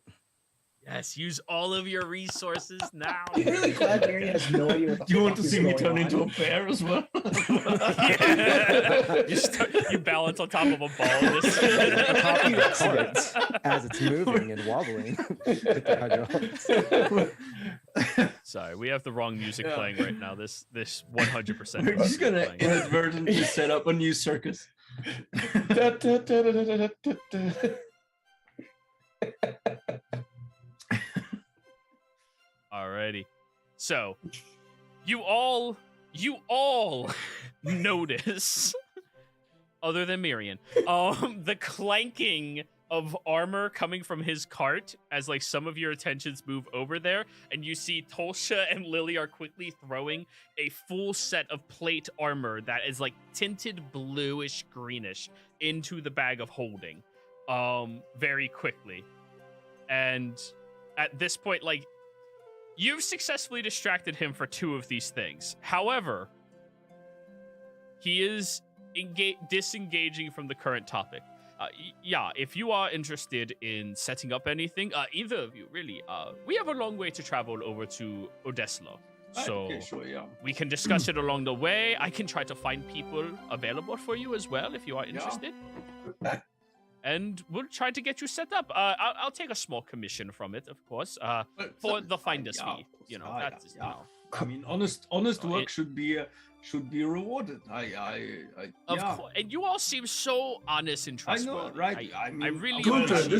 Yes, use all of your resources now. I'm really glad Mary has no idea what the Do you want fuck to is see me going turn on. into a bear as well? Yeah. You balance on top of a ball. On top of the cart as it's moving and wobbling with the hydraulics. Sorry, we have the wrong music playing right now. This 100%. We're just gonna playing. inadvertently set up a new circus. Alrighty. So, you all notice, other than Miriam, the clanking of armor coming from his cart as like some of your attentions move over there, and you see Tolsha and Lily are quickly throwing a full set of plate armor that is like tinted bluish greenish into the bag of holding very quickly. And at this point, like, you've successfully distracted him for 2 of these things. However, he is disengaging from the current topic. Yeah, if you are interested in setting up anything, either of you, really, we have a long way to travel over to Odesla. So Okay, sure, yeah. we can discuss it along the way. I can try to find people available for you as well if you are interested. And we'll try to get you set up. I'll take a small commission from it, of course, for the finder's fee. You know, that's just, you know. I mean, honest work should be rewarded. Of course, and you all seem so honest and I trustworthy. know, right? I mean, really Gunter, appreciate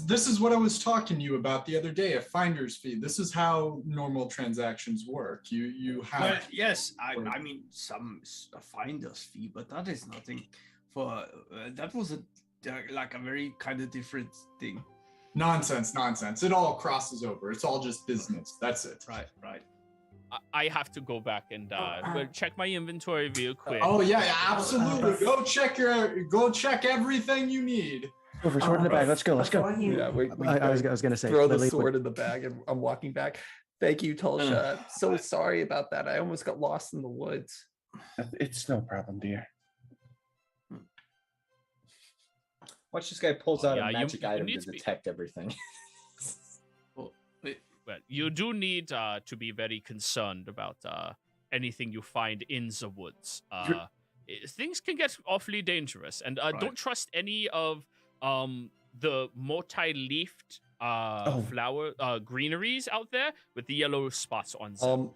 this is what I was talking to you about the other day, a finder's fee. This is how normal transactions work. You have Well, yes, I mean a finder's fee, but that is nothing. For that was like a very kind of different thing. nonsense. It all crosses over. It's all just business. That's it. Right. I have to go back and well, check my inventory real quick. Oh yeah, absolutely. Go check everything you need. Go for sword in the bag. Let's go. Before you- Yeah, we I was gonna say, throw the Lily, sword in the bag, and I'm walking back. Thank you, Tolsha. I'm so sorry about that. I almost got lost in the woods. It's no problem, dear. Watch this guy pulls out Yeah, a you- magic you item need to to be- detect everything. Well, you do need to be very concerned about anything you find in the woods. Things can get awfully dangerous, and don't trust any of the multi-leafed flower greeneries out there with the yellow spots on them.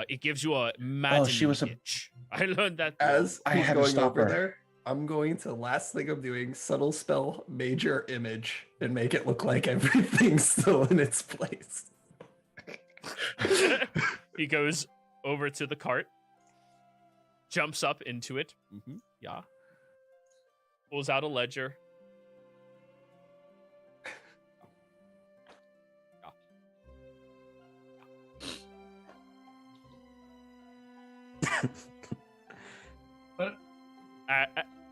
It gives you a maddening she was a- itch. I learned that. As I he's had to going stop over her. there, I'm going to last thing I'm doing subtle spell major image and make it look like everything's still in its place. He goes over to the cart, jumps up into it. Yeah. Pulls out a ledger.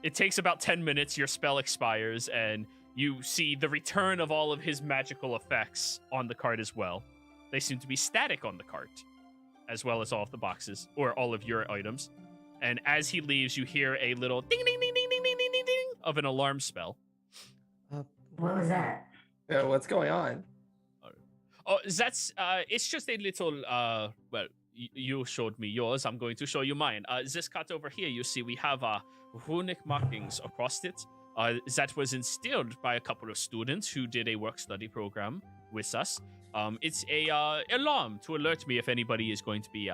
It takes about 10 minutes, your spell expires, and you see the return of all of his magical effects on the cart as well. They seem to be static on the cart, as well as all of the boxes, or all of your items. And as he leaves, you hear a little ding, ding, ding, ding, ding, ding, ding, ding, ding of an alarm spell. What was that? Yeah, what's going on? Oh, that's, it's just a little, well, you showed me yours. I'm going to show you mine. This cart over here, you see, we have runic markings across it. That was instilled by a couple of students who did a work-study program with us. It's a alarm to alert me if anybody is going to be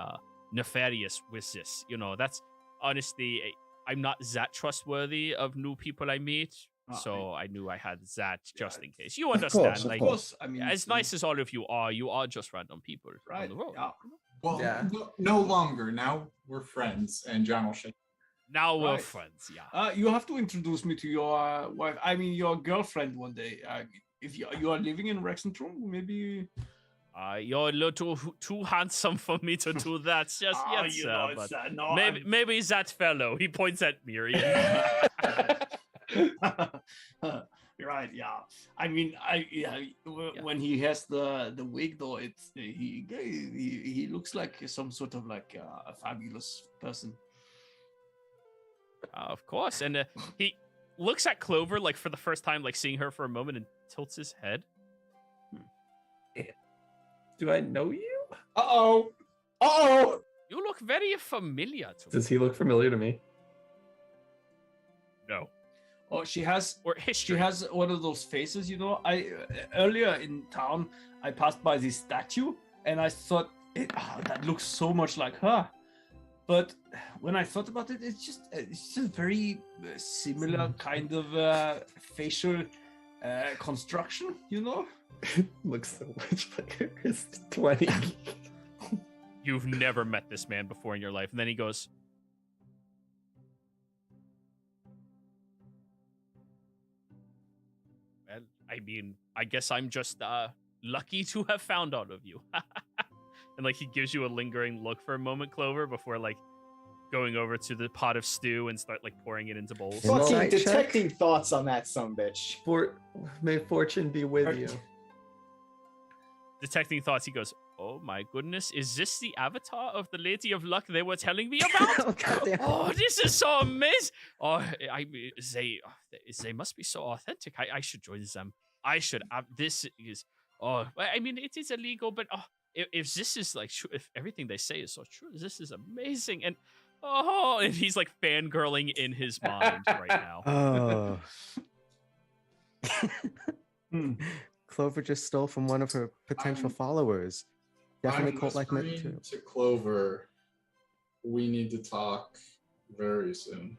nefarious with this. You know, that's honestly, I'm not that trustworthy of new people I meet. So I knew I had that just in case. You understand, of like, course. I mean, as nice as all of you are just random people right? on the road. Yeah. Well, Yeah. no longer. Now we're friends, and John will shake. Now we're Right. friends, yeah. You have to introduce me to your wife. I mean, your girlfriend one day. If you are living in Rexentrum, maybe. You're a little too handsome for me to do that just yet, you sir. know, But it's, no, maybe that fellow. He points at Miriam. You're right. Yeah. I mean, when he has the wig though, it's he looks like some sort of like a fabulous person. Of course, and he looks at Clover like for the first time, like seeing her for a moment, and tilts his head. Do I know you? Uh-oh. You look very familiar to me. Does he look familiar to me? No. Oh, she has Or history. She has one of those faces, you know. Earlier in town, I passed by this statue, and I thought that looks so much like her. But when I thought about it, it's just very similar kind of facial construction, you know. Looks so much like her. He's 20. You've never met this man before in your life. And then he goes, well, I mean, I guess I'm just lucky to have found all of you. And like he gives you a lingering look for a moment, Clover, before like going over to the pot of stew and start like pouring it into bowls. Well, Fucking I check- detecting thoughts on that sumbitch. May fortune be with you. Detecting thoughts, he goes, oh my goodness, is this the avatar of the Lady of Luck they were telling me about? Oh, goddamn. Oh, this is so amazing. Oh, they must be so authentic. I should join them. I should. This is, I mean, it is illegal, but if this is like, if everything they say is so true, this is amazing. And and he's like fangirling in his mind right now. Oh. Hmm. Clover just stole from one of her potential followers. Definitely I'm cult like me whispering too. to Clover, we need to talk very soon.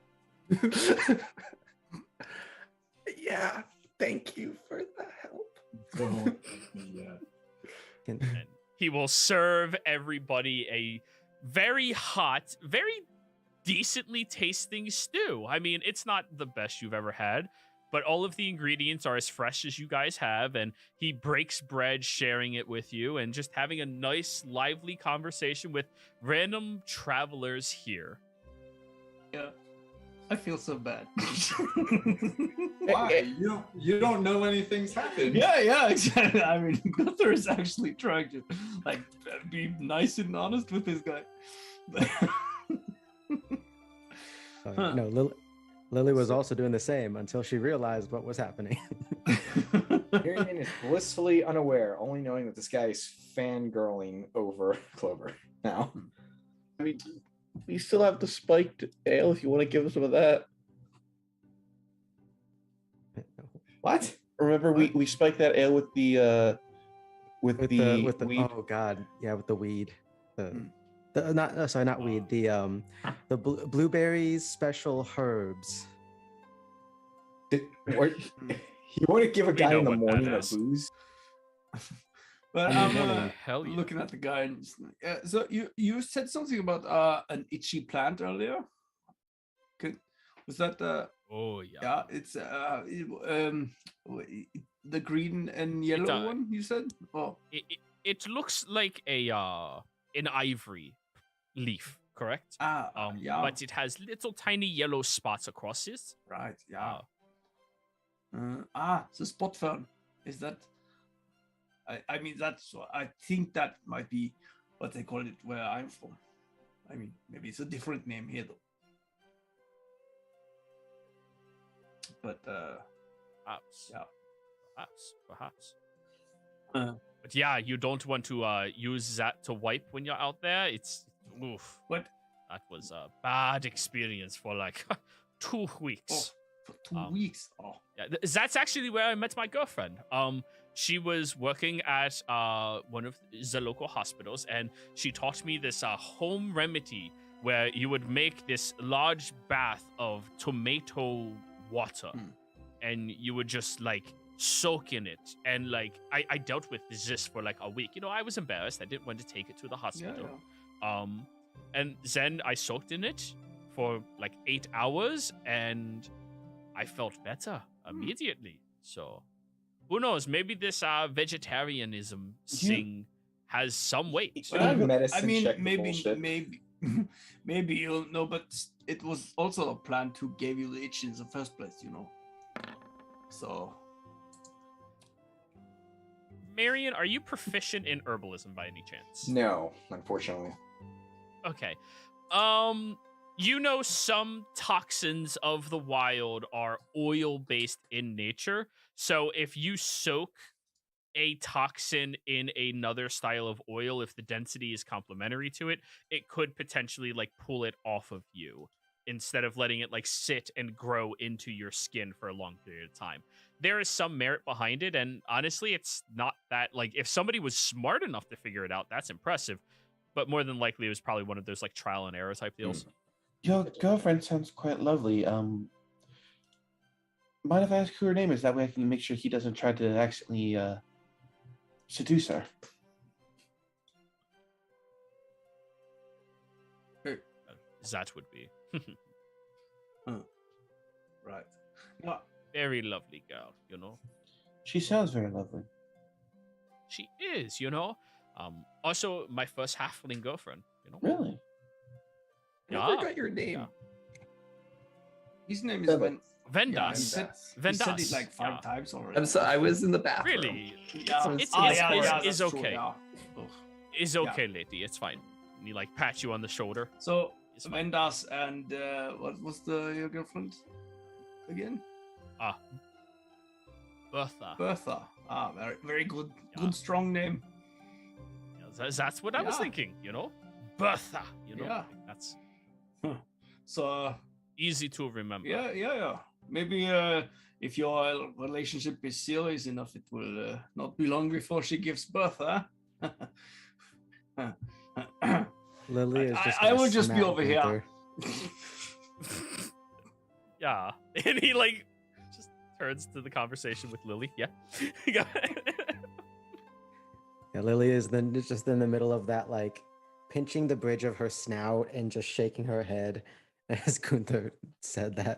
Yeah, thank you for the help. Don't thank me yet. Can- And he will serve everybody a very hot, very decently tasting stew. I mean, it's not the best you've ever had, but all of the ingredients are as fresh as you guys have, and he breaks bread sharing it with you and just having a nice, lively conversation with random travelers here. Yeah, I feel so bad. Why? You don't know anything's happened. Yeah, exactly. I mean, Gunther is actually trying to like be nice and honest with this guy. Huh. No, Lily was also doing the same until she realized what was happening. Miriam is blissfully unaware, only knowing that this guy is fangirling over Clover now. I mean, we still have the spiked ale if you want to give us some of that. What? Remember, we spiked that ale with the with the weed. Oh god, yeah, with the weed. Hmm. Not weed. The blueberries special herbs. You want to give a guy know in the what that morning a is. booze? But I I'm mean, hell yeah. looking at the guy and just, so you said something about an itchy plant earlier. Was that Oh yeah. yeah? It's the green and yellow one you said. Oh, It looks like a an ivory leaf correct? Yeah. But it has little tiny yellow spots across it. Right. Yeah. The spot fern. Is that? I mean, I think that might be what they call it where I'm from. I mean, maybe it's a different name here though. But Perhaps. yeah. Perhaps. Uh. But yeah, you don't want to use that to wipe when you're out there. It's oof. What? That was a bad experience for like 2 weeks. For 2 weeks. Oh. Yeah, that's actually where I met my girlfriend. She was working at one of the local hospitals, and she taught me this home remedy where you would make this large bath of tomato water, and you would just like soak in it. And like I dealt with this for like a week. You know, I was embarrassed. I didn't want to take it to the hospital. Yeah. And then I soaked in it for like 8 hours, and I felt better immediately. So who knows? Maybe this vegetarianism thing has some weight. I Medicine mean, check the maybe, bullshit. maybe you'll know, but it was also a plant who gave you the itch in the first place, you know. So, Marion, are you proficient in herbalism by any chance? No, unfortunately. Okay. You know, some toxins of the wild are oil-based in nature. So if you soak a toxin in another style of oil, if the density is complementary to it, it could potentially like pull it off of you instead of letting it like sit and grow into your skin for a long period of time. There is some merit behind it, and honestly, it's not that like if somebody was smart enough to figure it out, that's impressive. But more than likely, it was probably one of those like trial and error type deals. Your girlfriend sounds quite lovely. Mind if I ask who her name is? That way I can make sure he doesn't try to accidentally seduce her. That would be. right. No, Very lovely girl, you know. She sounds very lovely. She is, you know. Also, my first halfling girlfriend, you know. Really? I forgot your name. Yeah. his name is Ben. Vendas. Yeah, he said Vendas. it like 5 times already. I'm sorry, I was in the bathroom. Really? Yeah. It's that's true, okay. yeah. Ugh. It's okay, lady. It's fine. And he like pats you on the shoulder. So It's fine. Vendas and what was your girlfriend again? Bertha. Bertha. Very very good. Yeah. Good strong name. Yeah, that's what I was Yeah. thinking, you know? Bertha, you know? Yeah. Like, that's So easy to remember. yeah. Maybe if your relationship is serious enough, it will not be long before she gives birth, huh? Lily is just. I gonna will just be smack over here. Gunther. Yeah. And he like just turns to the conversation with Lily. Yeah. Yeah, Lily is then just in the middle of that, like pinching the bridge of her snout and just shaking her head as Gunther said that.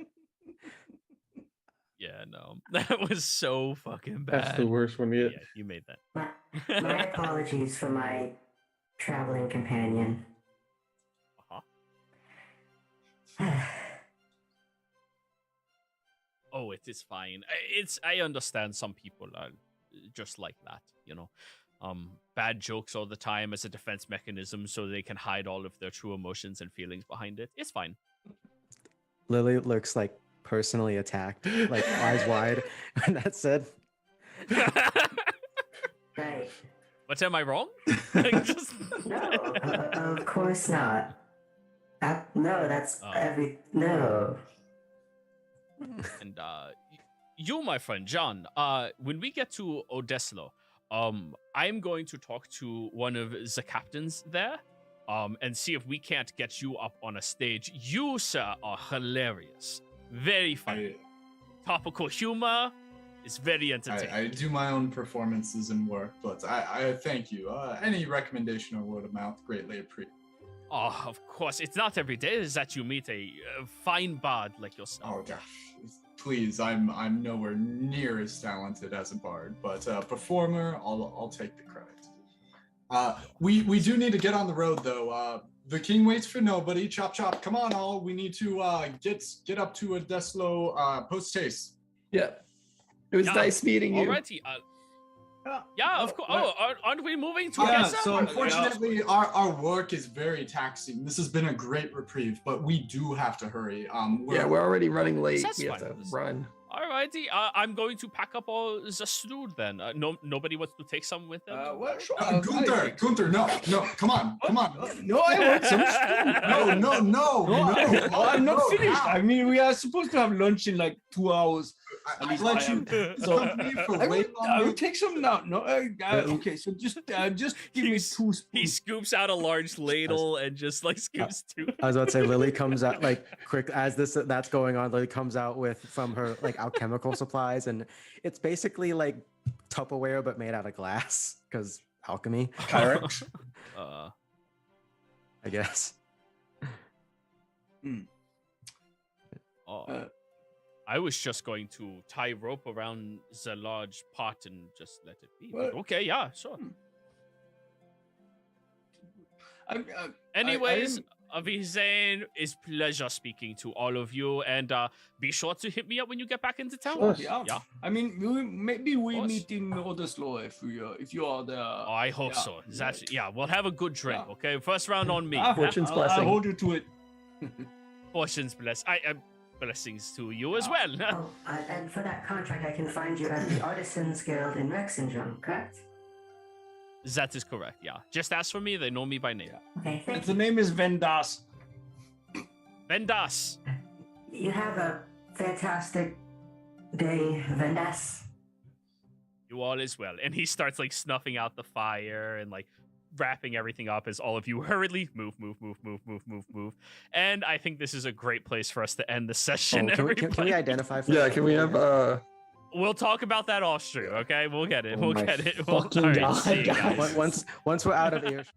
Yeah, no. That was so fucking bad. That's the worst one yet. Yeah, you made that. My apologies for my traveling companion. Oh, it is fine. I understand some people are just like that, you know. Bad jokes all the time as a defense mechanism so they can hide all of their true emotions and feelings behind it. It's fine. Lily looks like personally attacked, like eyes wide when that's said. Right. But am I wrong? No, of course not. No, that's no. And you, my friend John, when we get to Odeslo, I'm going to talk to one of the captains there, and see if we can't get you up on a stage. You, sir, are hilarious. Very funny. Topical humor is very entertaining. I do my own performances and work, but I thank you. Any recommendation or word of mouth, greatly appreciated. Oh, of course. It's not every day that you meet a fine bard like yourself. Oh gosh, please, I'm nowhere near as talented as a bard, but performer, I'll take the credit. We do need to get on the road though. The king waits for nobody. Chop chop. Come on, all. We need to get up to a Deslo post haste. Yeah. It was nice meeting you. Alrighty. Yeah, of course. Oh, aren't we moving together? Yeah, so Unfortunately, our work is very taxing. This has been a great reprieve, but we do have to hurry. We're already running late. That's We have fine. to run. Alrighty. I'm going to pack up all the food then. Nobody wants to take some with them. Well, sure. Gunther, no, come on. No, I want some stew. No, I'm not no, finished. now. I mean, we are supposed to have lunch in like 2 hours. At I've least let I you am. So for I way will longer. take some now. No, okay. So just give me 2 spoons. He scoops out a large ladle and just like scoops two. I was about to say Lily comes out like quick as that's going on. Lily comes out with from her like alchemical supplies, and it's basically like Tupperware but made out of glass because alchemy. Pyrex. I guess. I was just going to tie rope around the large pot and just let it be. What? Okay, yeah, sure. I'm, Anyways, Avizain, it's pleasure speaking to all of you, and be sure to hit me up when you get back into town. course. Yeah. I mean, maybe we course. meet in Odesloe if you are there. Oh, I hope Yeah, so. That's, right. yeah, we'll have a good drink, Yeah. okay? First round on me. Fortune's I blessing. hold you to it. Fortune's bless. Blessings to you as well. Oh, and for that contract, I can find you at the Artisans Guild in Rexendrum, correct? That is correct, yeah. Just ask for me, they know me by name. Okay, thank The you. name is Vendas. Vendas. You have a fantastic day, Vendas. You all as well. And he starts like snuffing out the fire and like wrapping everything up as all of you hurriedly move. And I think this is a great place for us to end the session. Oh, can we everybody. identify? For Yeah, can we have We'll talk about that off stream, okay? We'll get it. Oh We'll my get it. fucking All right, God, see you guys. guys. Once we're out of earshot.